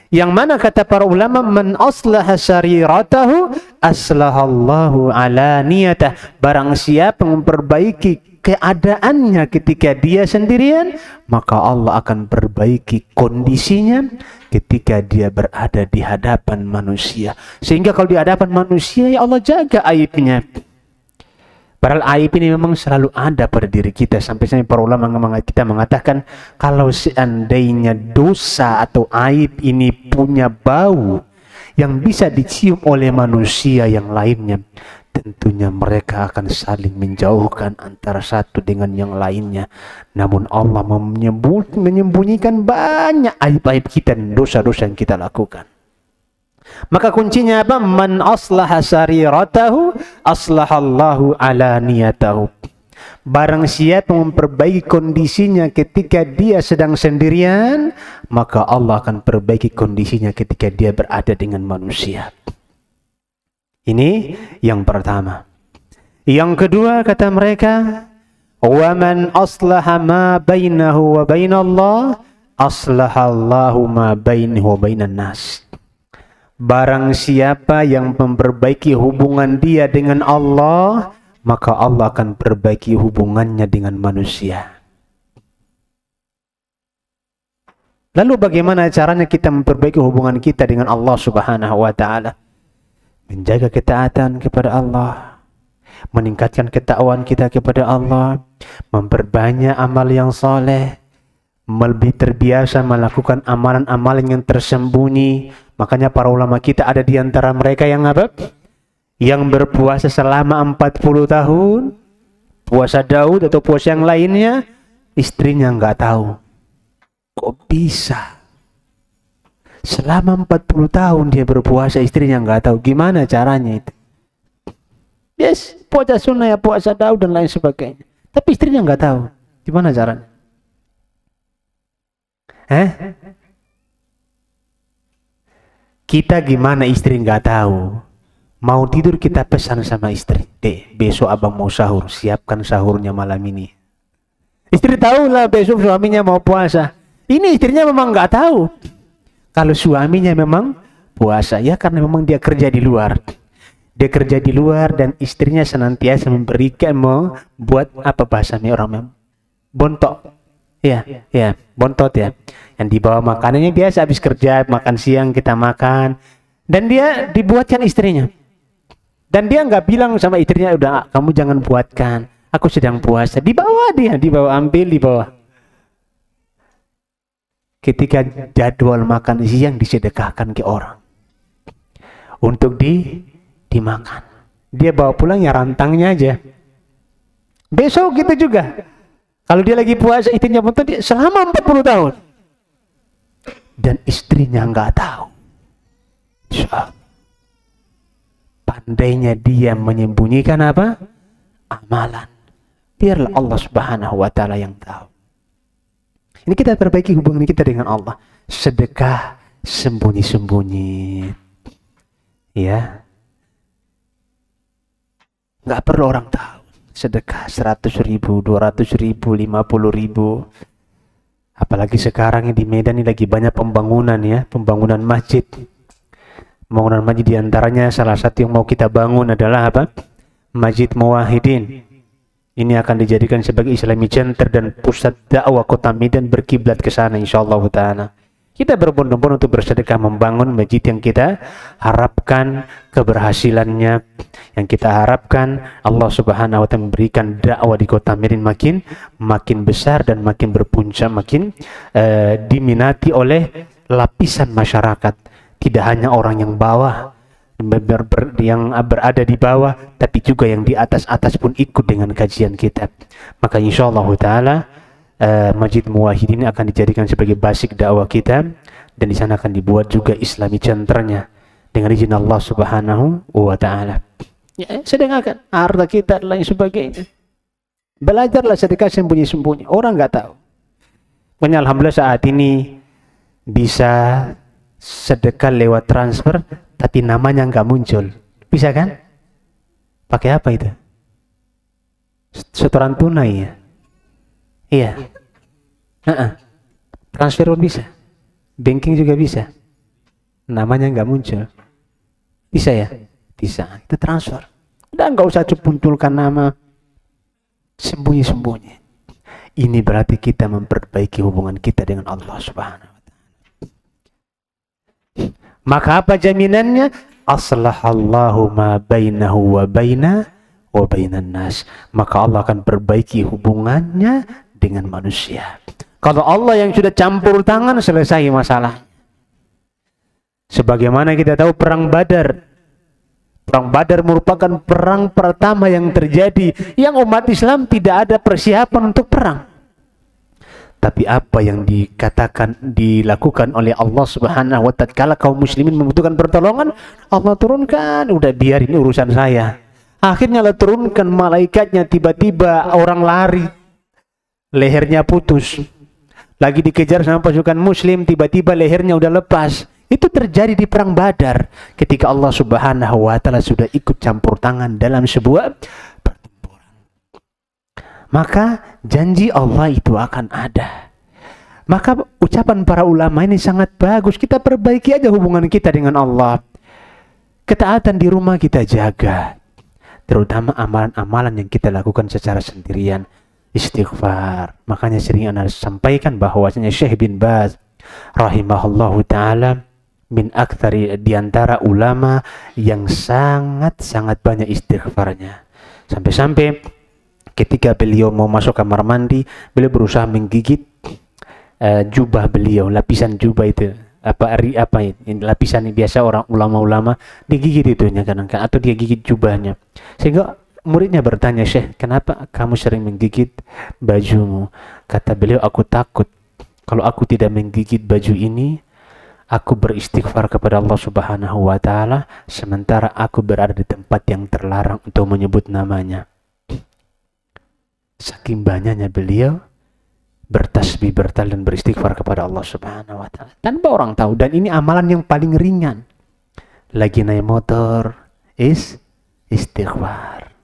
Yang mana kata para ulama, man aslaha sariratahu aslahallahu ala niyatah. Barang siapa memperbaiki keadaannya ketika dia sendirian, maka Allah akan perbaiki kondisinya ketika dia berada di hadapan manusia. Sehingga kalau di hadapan manusia, ya Allah jaga aibnya. Padahal aib ini memang selalu ada pada diri kita. Sampai-sampai para ulama kita mengatakan, kalau seandainya dosa atau aib ini punya bau yang bisa dicium oleh manusia yang lainnya, tentunya mereka akan saling menjauhkan antara satu dengan yang lainnya. Namun Allah menyembunyikan banyak aib-aib kita dan dosa-dosa yang kita lakukan. Maka kuncinya apa? Man aslaha sariratahu aslahallahu ala niyatahu. Barang siapa memperbaiki kondisinya ketika dia sedang sendirian, maka Allah akan perbaiki kondisinya ketika dia berada dengan manusia. Ini yang pertama. Yang kedua kata mereka, wa man aslaha ma bainahu wa bainallah aslahallahu ma bainahu wa bainan nas. Barang siapa yang memperbaiki hubungan dia dengan Allah, maka Allah akan perbaiki hubungannya dengan manusia. Lalu bagaimana caranya kita memperbaiki hubungan kita dengan Allah Subhanahu wa ta'ala? Menjaga ketaatan kepada Allah. meningkatkan ketakwaan kita kepada Allah, memperbanyak amal yang soleh, lebih terbiasa melakukan amalan-amalan yang tersembunyi. Makanya para ulama kita ada di antara mereka yang apa? Yang berpuasa selama 40 tahun, puasa Daud atau puasa yang lainnya, istrinya nggak tahu. Kok bisa? Selama 40 tahun dia berpuasa, istrinya nggak tahu. Gimana caranya itu? Yes, puasa sunnah ya, puasa Daud dan lain sebagainya. Tapi istrinya nggak tahu. Gimana caranya? Kita gimana istri nggak tahu? Mau tidur kita pesan sama istri. Dek, besok abang mau sahur, siapkan sahurnya malam ini. Istri tahu lah besok suaminya mau puasa. Ini istrinya memang nggak tahu. Kalau suaminya memang puasa, ya karena memang dia kerja di luar. Dia kerja di luar dan istrinya senantiasa memberikan, mau buat apa bahasanya orang bontot. Ya, bontot ya. Yang dibawa makanannya biasa habis kerja, makan siang kita makan. Dan dia dibuatkan istrinya. Dan dia nggak bilang sama istrinya, udah kamu jangan buatkan, aku sedang puasa. Dibawa dia, dibawa ambil, dibawa. Ketika jadwal makan siang disedekahkan ke orang untuk dimakan, dia bawa pulang ya rantangnya aja. Besok gitu juga, kalau dia lagi puasa istrinya bontot selama 40 tahun dan istrinya nggak tahu. Pandainya dia menyembunyikan apa? Amalan. Biarlah Allah Subhanahu wa Ta'ala yang tahu. Ini kita perbaiki hubungan kita dengan Allah. Sedekah sembunyi-sembunyi. Ya. Nggak perlu orang tahu. Sedekah 100.000, 200.000, 50.000. Apalagi sekarang di Medan ini lagi banyak pembangunan ya. Pembangunan masjid. Pembangunan masjid diantaranya salah satu yang mau kita bangun adalah apa? Masjid Muwahhidin. Ini akan dijadikan sebagai Islamic Center dan pusat dakwah kota Medan berkiblat ke sana insyaallah taala. Kita berbondong-bondong untuk bersedekah membangun masjid yang kita harapkan keberhasilannya, yang kita harapkan Allah Subhanahu wa taala memberikan dakwah di kota Medan makin besar dan makin berpuncak, makin diminati oleh lapisan masyarakat. Tidak hanya orang yang bawah, yang berada di bawah, tapi juga yang di atas pun ikut dengan kajian kita. Maka insyaallah taala Masjid Muwahhidin akan dijadikan sebagai basic dakwah kita, dan di sana akan dibuat juga Islamic Centernya dengan izin Allah Subhanahu wa taala. Ya, sedekahkan harta kita dan lain sebagainya. Belajarlah sedekah sembunyi-sembunyi, orang nggak tahu. Makanya alhamdulillah saat ini bisa sedekah lewat transfer tapi namanya nggak muncul. Bisa kan? Pakai apa itu? Setoran tunai ya? Iya. Transfer pun bisa. Banking juga bisa. Namanya nggak muncul. Bisa ya? Bisa. Itu transfer. Dan nggak usah munculkan nama. Sembunyi-sembunyi. Ini berarti kita memperbaiki hubungan kita dengan Allah Subhanahu wa Ta'ala. Maka apa jaminannya? Aslahallahu ma bainahu wa bainan nas. Maka Allah akan perbaiki hubungannya dengan manusia. Kalau Allah yang sudah campur tangan, selesai masalah. Sebagaimana kita tahu perang Badar. Perang Badar merupakan perang pertama yang terjadi yang umat Islam tidak ada persiapan untuk perang. Tapi apa yang dilakukan oleh Allah Subhanahu wa Ta'ala kala kaum muslimin membutuhkan pertolongan, Allah turunkan, udah biar ini urusan saya. Akhirnya Allah turunkan malaikatnya, tiba-tiba orang lari, lehernya putus. Lagi dikejar sama pasukan muslim, tiba-tiba lehernya udah lepas. Itu terjadi di perang Badar ketika Allah Subhanahu wa Ta'ala sudah ikut campur tangan dalam sebuah pertempuran. Maka janji Allah itu akan ada. Maka ucapan para ulama ini sangat bagus. Kita perbaiki aja hubungan kita dengan Allah. Ketaatan di rumah kita jaga. Terutama amalan-amalan yang kita lakukan secara sendirian. Istighfar. Makanya sering Anda sampaikan bahwasanya Syekh bin Baz rahimahullahu ta'ala min aktsari, diantara ulama yang sangat-sangat banyak istighfarnya. Sampai-sampai ketika beliau mau masuk kamar mandi, beliau berusaha menggigit jubah beliau, lapisan jubah itu, lapisan yang biasa orang ulama-ulama digigit itunya kadang-kadang, atau dia gigit jubahnya. Sehingga muridnya bertanya, "Syekh, kenapa kamu sering menggigit bajumu?" Kata beliau, "Aku takut kalau aku tidak menggigit baju ini, aku beristighfar kepada Allah Subhanahu wa Ta'ala, sementara aku berada di tempat yang terlarang untuk menyebut namanya." Saking banyaknya beliau bertasbih, bertahlil, dan beristighfar kepada Allah Subhanahu wa Ta'ala tanpa orang tahu. Dan ini amalan yang paling ringan. Lagi naik motor, istighfar.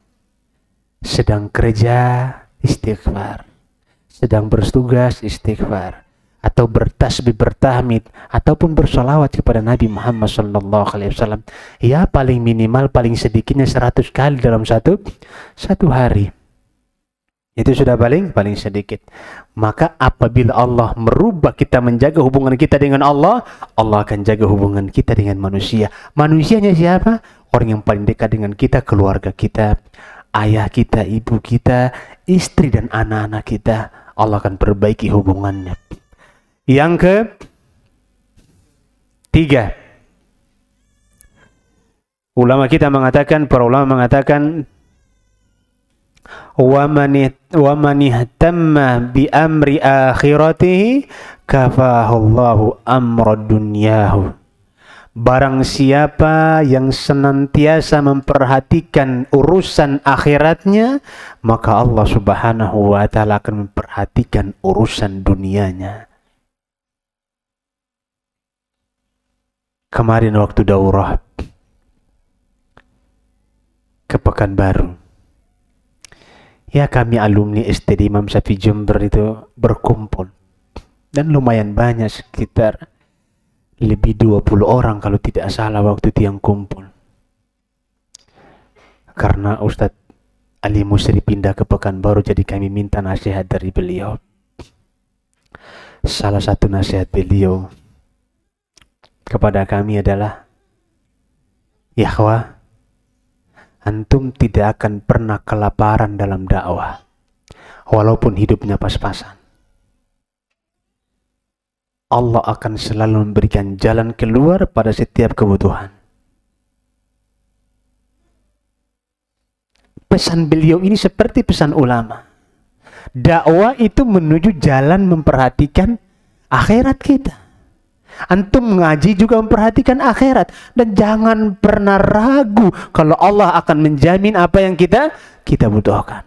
Sedang kerja, istighfar. Sedang bertugas, istighfar. Atau bertasbih, bertahmid, ataupun bersolawat kepada Nabi Muhammad SAW. Ya, paling minimal, paling sedikitnya 100 kali dalam satu hari. Itu sudah paling sedikit. Maka apabila Allah merubah kita menjaga hubungan kita dengan Allah, Allah akan jaga hubungan kita dengan manusia. Manusianya siapa? Orang yang paling dekat dengan kita, keluarga kita, ayah kita, ibu kita, istri dan anak-anak kita. Allah akan perbaiki hubungannya. Yang ketiga, para ulama mengatakan wa man ihtamma bi amri akhiratihi kafahullahu amra dunyahu. Barang siapa yang senantiasa memperhatikan urusan akhiratnya, maka Allah Subhanahu wa Ta'ala akan memperhatikan urusan dunianya. Kemarin waktu daurah ke Pekanbaru, ya kami alumni STD Imam Syafi'i Jember itu berkumpul. Dan lumayan banyak, sekitar lebih 20 orang kalau tidak salah waktu itu yang kumpul. Karena Ustadz Ali Musri pindah ke Pekanbaru, jadi kami minta nasihat dari beliau. Salah satu nasihat beliau kepada kami adalah, "Ikhwah, antum tidak akan pernah kelaparan dalam dakwah, walaupun hidupnya pas-pasan. Allah akan selalu memberikan jalan keluar pada setiap kebutuhan." Pesan beliau ini seperti pesan ulama. Dakwah itu menuju jalan memperhatikan akhirat kita. Antum ngaji juga memperhatikan akhirat, dan jangan pernah ragu kalau Allah akan menjamin apa yang kita butuhkan,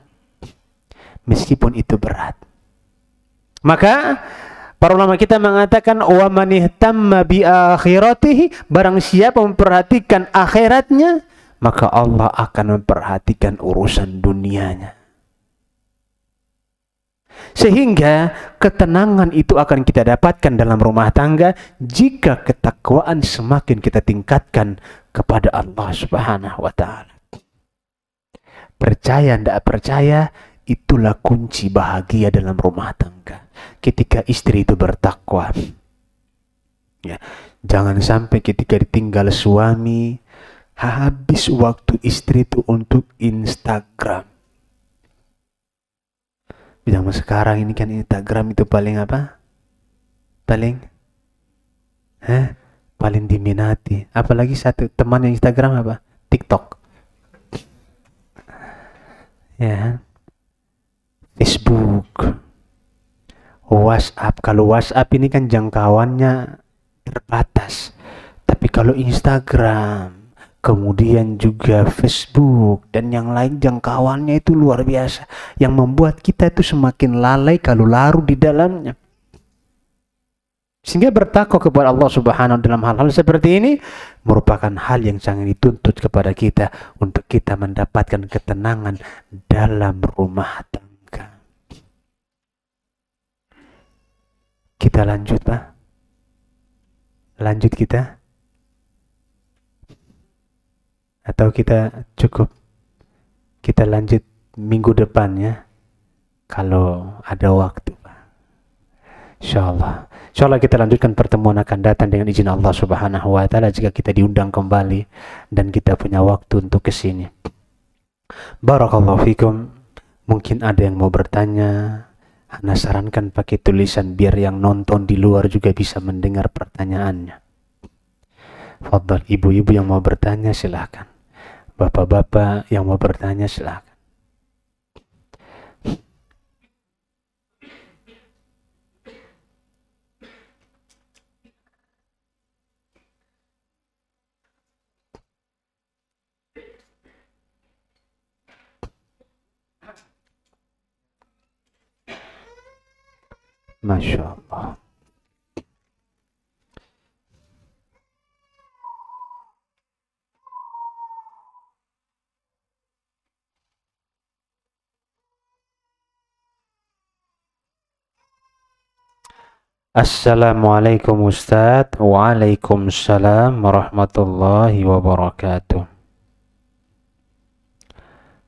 meskipun itu berat. Maka para ulama kita mengatakan, wa man ihtamma bi akhiratihi, barang siapa memperhatikan akhiratnya, maka Allah akan memperhatikan urusan dunianya. Sehingga ketenangan itu akan kita dapatkan dalam rumah tangga jika ketakwaan semakin kita tingkatkan kepada Allah Subhanahu wa Ta'ala. Percaya tidak percaya, itulah kunci bahagia dalam rumah tangga. Ketika istri itu bertakwa, ya, jangan sampai ketika ditinggal suami, habis waktu istri itu untuk Instagram. Zaman sekarang ini kan Instagram itu paling apa? Paling diminati. Apalagi satu teman yang Instagram apa? TikTok. Ya. Facebook. WhatsApp. Kalau WhatsApp ini kan jangkauannya terbatas. Tapi kalau Instagram, kemudian juga Facebook dan yang lain, jangkauannya itu luar biasa, yang membuat kita itu semakin lalai kalau larut di dalamnya. Sehingga bertakwa kepada Allah Subhanahu dalam hal-hal seperti ini merupakan hal yang sangat dituntut kepada kita untuk kita mendapatkan ketenangan dalam rumah tangga. Kita lanjut, Pak. Lanjut kita. Atau kita cukup, kita lanjut minggu depan ya, kalau ada waktu. Insyaallah kita lanjutkan pertemuan akan datang dengan izin Allah Subhanahu wa Ta'ala, jika kita diundang kembali dan kita punya waktu untuk kesini. Barakallahu fikum. Mungkin ada yang mau bertanya. Ana sarankan pakai tulisan biar yang nonton di luar juga bisa mendengar pertanyaannya. Fadhal, ibu-ibu yang mau bertanya silahkan. Bapak-bapak yang mau bertanya silahkan. Masya Allah. Assalamualaikum Ustadz. Waalaikumsalam warahmatullahi wabarakatuh.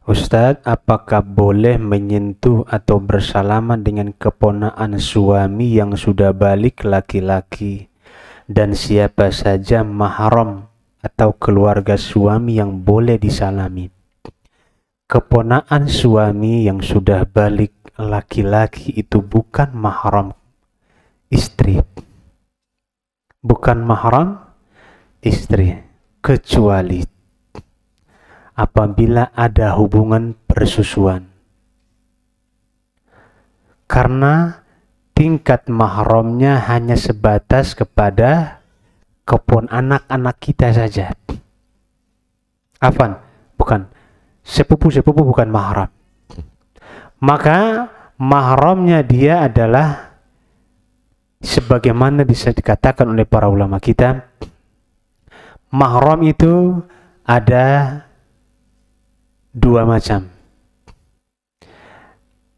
Ustadz, apakah boleh menyentuh atau bersalaman dengan keponakan suami yang sudah balik laki-laki? Dan siapa saja mahram atau keluarga suami yang boleh disalami? Keponakan suami yang sudah balik laki-laki itu bukan mahram istri, bukan mahram istri, kecuali apabila ada hubungan persusuan. Karena tingkat mahramnya hanya sebatas kepada anak-anak kita saja. Afan, bukan sepupu-sepupu, bukan mahram. Maka mahramnya dia adalah sebagaimana bisa dikatakan oleh para ulama kita, mahram itu ada dua macam.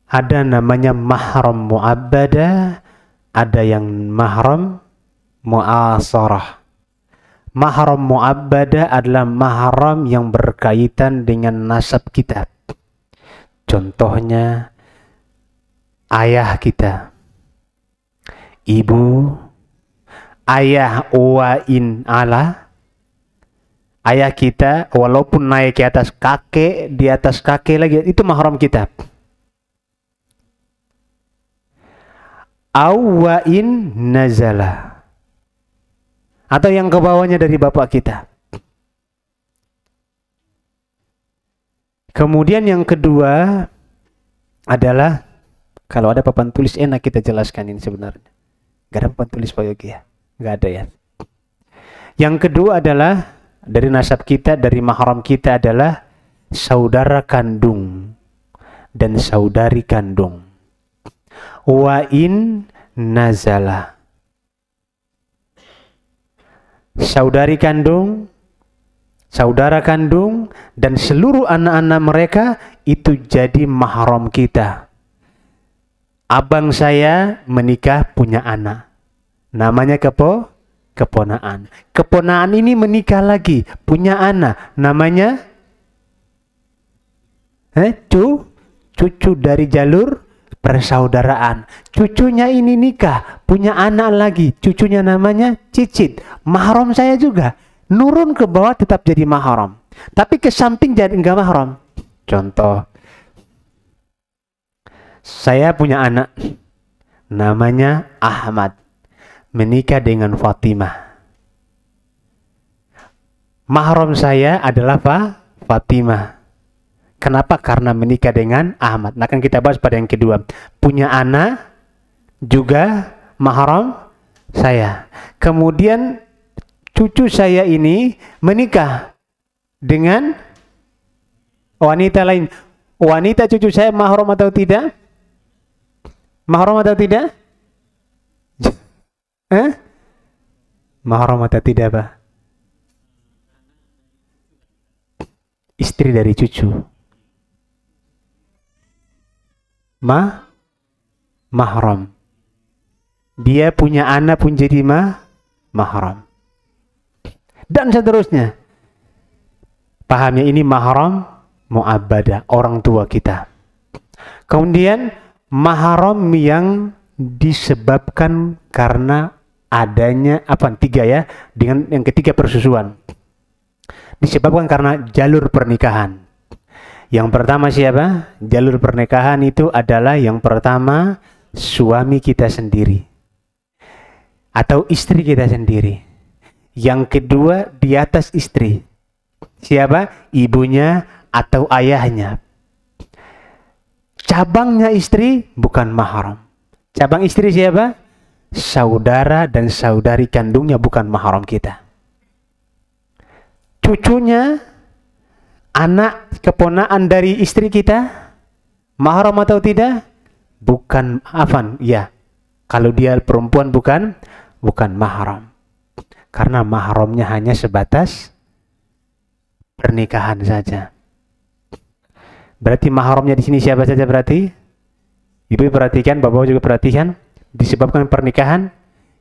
Ada namanya mahram mu'abbada, ada yang mahram mu'asarah. Mahram mu'abbada adalah mahram yang berkaitan dengan nasab kita. Contohnya ayah kita, ibu, ayah wain ala, ayah kita walaupun naik ke atas kakek, di atas kakek lagi, itu mahram kita. Awain nazala, atau yang ke bawahnya dari bapak kita. Kemudian yang kedua adalah, kalau ada papan tulis enak kita jelaskan ini sebenarnya. Gak ada papan tulis Pak Yogi ya? Gak ada ya. Yang kedua adalah dari nasab kita, dari mahram kita adalah saudara kandung dan saudari kandung. Wa in nazala, saudari kandung, saudara kandung, dan seluruh anak-anak mereka itu jadi mahram kita. Abang saya menikah punya anak, namanya keponaan. Keponaan ini menikah lagi, punya anak, namanya cucu dari jalur persaudaraan. Cucunya ini nikah, punya anak lagi, cucunya namanya cicit. Mahram saya juga, nurun ke bawah tetap jadi mahram, tapi ke samping jadi enggak mahram. Contoh, saya punya anak namanya Ahmad, menikah dengan Fatimah. Mahram saya adalah Fatimah. Kenapa? Karena menikah dengan Ahmad. Nah, akan kita bahas pada yang kedua. Punya anak juga mahram saya. Kemudian cucu saya ini menikah dengan wanita lain. Wanita cucu saya mahram atau tidak? Mahram atau tidak? Mahram atau tidak, Pak? Istri dari cucu. Mahram. Dia punya anak pun jadi mahram. Dan seterusnya. Pahamnya ini mahram mu'abbadah, orang tua kita. Kemudian mahram yang disebabkan karena adanya tiga ya, dengan yang ketiga persusuan. Disebabkan karena jalur pernikahan. Yang pertama siapa? Jalur pernikahan itu adalah yang pertama suami kita sendiri atau istri kita sendiri. Yang kedua di atas istri. Siapa? Ibunya atau ayahnya. Cabangnya istri bukan mahram. Cabang istri siapa? Saudara dan saudari kandungnya bukan mahram kita. Cucunya, anak keponakan dari istri kita, mahram atau tidak? Bukan, afan, ya. Kalau dia perempuan bukan mahram. Karena mahramnya hanya sebatas pernikahan saja. Berarti mahramnya di sini siapa saja berarti? Ibu perhatikan, bapak juga perhatikan. Disebabkan pernikahan,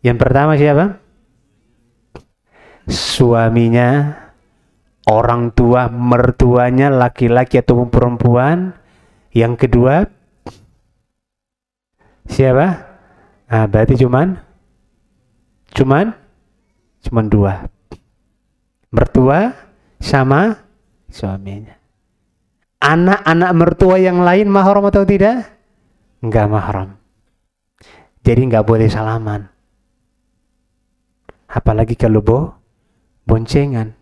yang pertama siapa? Suaminya, orang tua, mertuanya, laki-laki atau perempuan. Yang kedua, siapa? Nah, berarti cuman dua. Mertua sama suaminya. Anak-anak mertua yang lain mahram atau tidak? Enggak mahram. Jadi enggak boleh salaman. Apalagi kalau boncengan.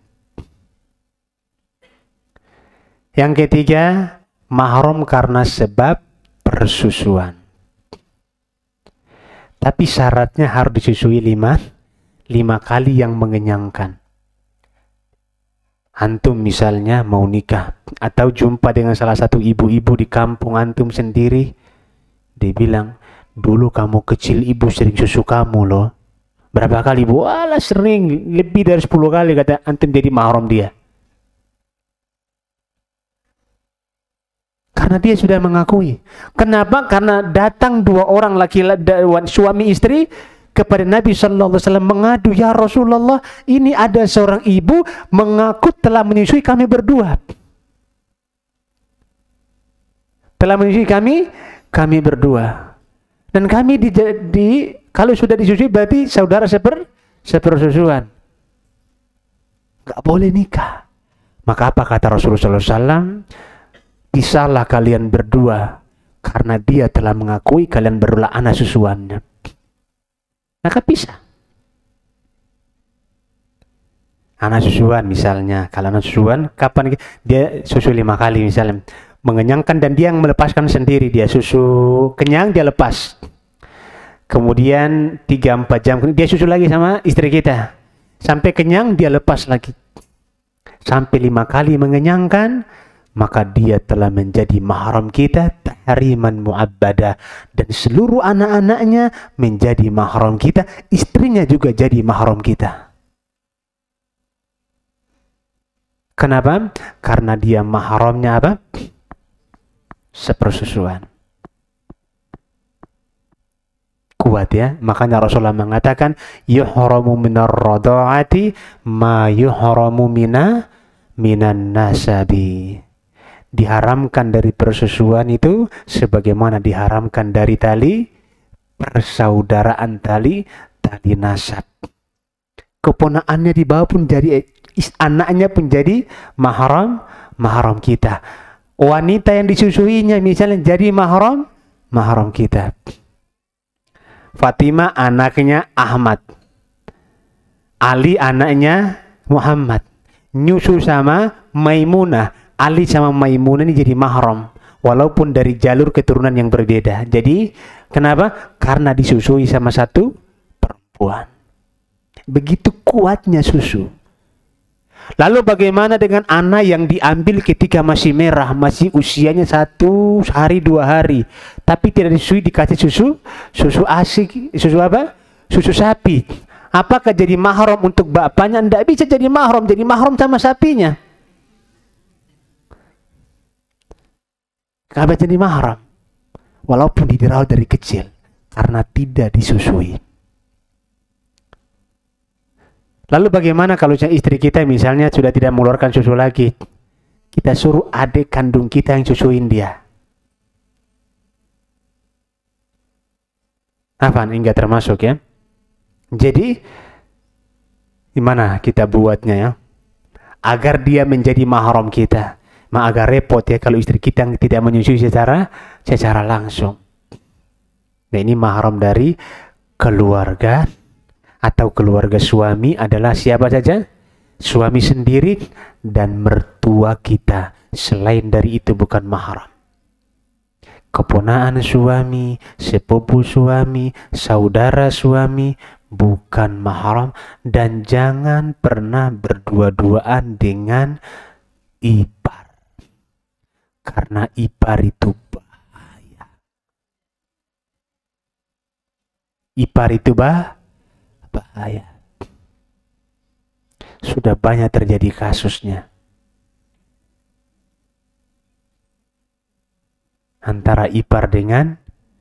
Yang ketiga, mahram karena sebab persusuan. Tapi syaratnya harus disusui 5 kali yang mengenyangkan. Antum misalnya mau nikah atau jumpa dengan salah satu ibu-ibu di kampung antum sendiri, dia bilang, dulu kamu kecil ibu sering susu kamu loh. Berapa kali ibu? Walah sering, lebih dari 10 kali kata antum jadi mahram dia. Karena dia sudah mengakui. Kenapa? Karena datang dua orang laki-laki, suami istri, kepada Nabi SAW mengadu, ya Rasulullah, ini ada seorang ibu mengaku telah menyusui kami berdua. Telah menyusui kami berdua. Dan kami kalau sudah disusui berarti saudara sepersusuan. Gak boleh nikah. Maka apa kata Rasulullah SAW? Pisahlah kalian berdua, karena dia telah mengakui kalian berulah anak susuannya. Maka pisah. Anak susuan misalnya, kalau anak susuan, kapan dia susu 5 kali misalnya, mengenyangkan dan dia yang melepaskan sendiri, dia susu kenyang dia lepas. Kemudian 3-4 jam dia susu lagi sama istri kita, sampai kenyang dia lepas lagi, sampai 5 kali mengenyangkan, maka dia telah menjadi mahram kita tahriman mu'abbada, dan seluruh anak-anaknya menjadi mahram kita, istrinya juga jadi mahram kita. Kenapa? Karena dia mahramnya apa? Sepersusuan. Kuat ya, makanya Rasulullah mengatakan yuhramu minar radha'ati ma yuhramu minan nasabi. Diharamkan dari persusuan itu sebagaimana diharamkan dari tali persaudaraan, tali nasab. Keponakannya dibawa pun jadi, anaknya pun jadi mahram kita. Wanita yang disusuinya misalnya jadi mahram kita. Fatimah anaknya Ahmad, Ali anaknya Muhammad, nyusu sama Maimunah. Ali sama Maimunah ini jadi mahram, walaupun dari jalur keturunan yang berbeda. Jadi, kenapa? Karena disusui sama satu perempuan. Begitu kuatnya susu. Lalu bagaimana dengan anak yang diambil ketika masih merah, masih usianya 1 hari 2 hari, tapi tidak disusui, dikasih susu asik, susu apa? Susu sapi. Apakah jadi mahram untuk bapaknya? Tidak bisa jadi mahram sama sapinya. Gak jadi mahram, walaupun dirawat dari kecil, karena tidak disusui. Lalu bagaimana kalau istri kita misalnya sudah tidak mengeluarkan susu lagi, kita suruh adik kandung kita yang susuin dia? Apa? Enggak termasuk ya. Jadi gimana kita buatnya ya, agar dia menjadi mahram kita? Agak repot ya kalau istri kita tidak menyusui secara langsung. Nah, ini mahram dari keluarga atau keluarga suami adalah siapa saja? Suami sendiri dan mertua kita. Selain dari itu bukan mahram. Keponakan suami, sepupu suami, saudara suami bukan mahram, dan jangan pernah berdua-duaan dengan ipar. Karena ipar itu bahaya. Ipar itu bahaya. Sudah banyak terjadi kasusnya. Antara ipar dengan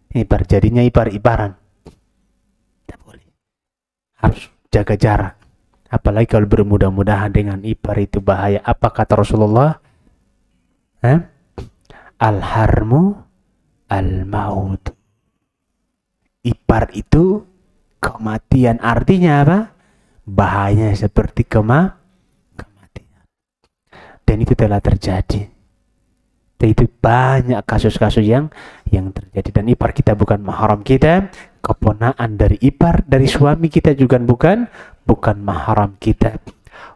ipar, jadinya ipar-iparan. Tidak boleh. Harus jaga jarak. Apalagi kalau bermudah-mudahan dengan ipar itu bahaya. Apa kata Rasulullah? Al-harmu al-maut. Ipar itu kematian. Artinya apa? Bahayanya seperti kematian. Dan itu telah terjadi. Itu banyak kasus-kasus yang terjadi. Dan ipar kita bukan mahram kita, keponakan dari ipar dari suami kita juga bukan mahram kita.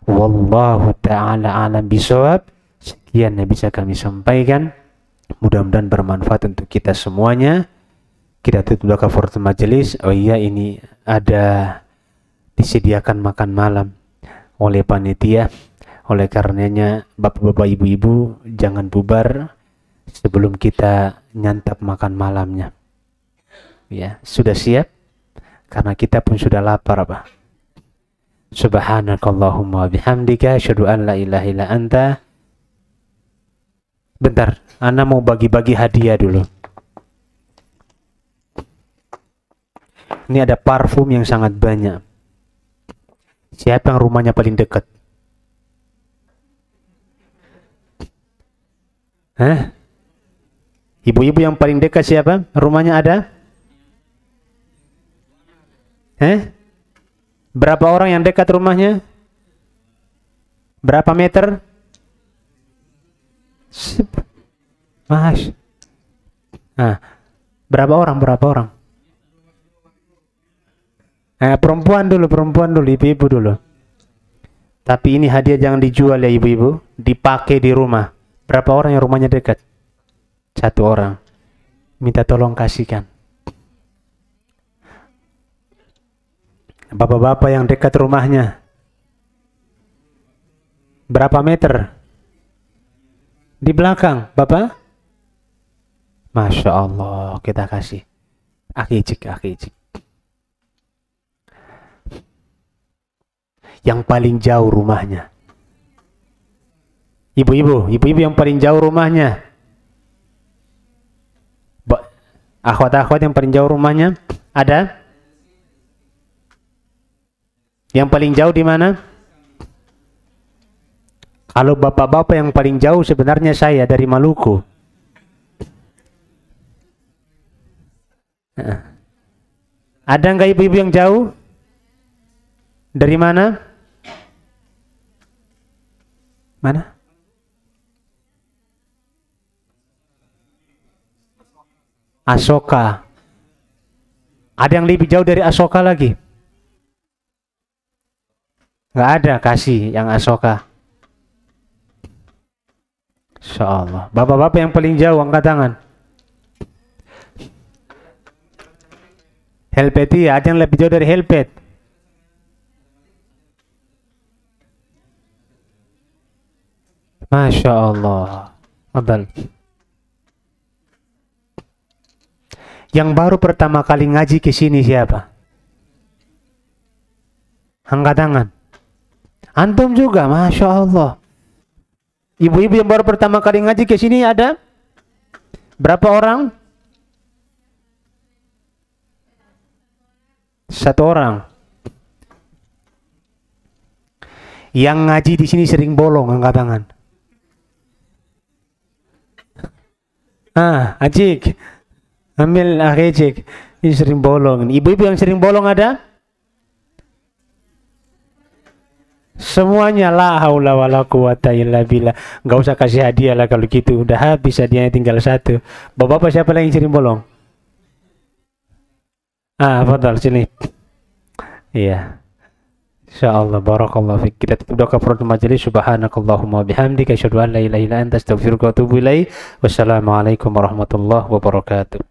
Wallahu ta'ala alam bisawab. Sekian yang bisa kami sampaikan, mudah-mudahan bermanfaat untuk kita semuanya. Kita tutup kafaratul majelis. Oh iya, ini ada disediakan makan malam oleh panitia. Oleh karenanya bapak-bapak, ibu-ibu jangan bubar sebelum kita nyantap makan malamnya. Ya, sudah siap? Karena kita pun sudah lapar, Pak. Subhanakallahumma bihamdika asyhadu an la ilaha illa anta. Bentar, Ana mau bagi-bagi hadiah dulu. Ini ada parfum yang sangat banyak. Siapa yang rumahnya paling dekat? Ibu-ibu yang paling dekat siapa? Rumahnya ada? Berapa orang yang dekat rumahnya? Berapa meter? Mas. Berapa orang? Perempuan dulu, ibu-ibu dulu. Tapi ini hadiah jangan dijual ya ibu-ibu, dipakai di rumah. Berapa orang yang rumahnya dekat? 1 orang. Minta tolong kasihkan. Bapak-bapak yang dekat rumahnya. Berapa meter? Di belakang, Bapak? Masya Allah, kita kasih. Akicik. Yang paling jauh rumahnya. Ibu-ibu yang paling jauh rumahnya. Akhwat-akhwat yang paling jauh rumahnya ada? Yang paling jauh di mana? Kalau bapak-bapak yang paling jauh sebenarnya saya dari Maluku. Ada nggak ibu-ibu yang jauh? Dari mana? Mana? Asoka. Ada yang lebih jauh dari Asoka lagi? Nggak ada, kasih yang Asoka. Insyaallah. Bapak-bapak yang paling jauh angkat tangan. Helpet ya, ada yang lebih jauh dari Helpet. Masya Allah. Abang. Yang baru pertama kali ngaji ke sini siapa? Angkat tangan. Antum juga, Masya Allah. Ibu-ibu yang baru pertama kali ngaji ke sini ada? Berapa orang? 1 orang. Yang ngaji di sini sering bolong, angkat tangan. Acik. Ambil akicik. Ini sering bolong. Ibu-ibu yang sering bolong ada? Semuanya la haula wala quwata illa billah. Enggak usah kasih hadiah lah kalau gitu. Udah habis hadiahnya tinggal satu. Bapak-bapak siapa lagi kirim bolong? Fadal sini. Iya. Insyaallah barakallahu fik. Kita tutup doa kafaratul majelis. Subhanakallahumma bihamdika asyhadu an la ilaha illa anta astaghfiruka wa atubu ilaik. Wassalamualaikum warahmatullahi wabarakatuh.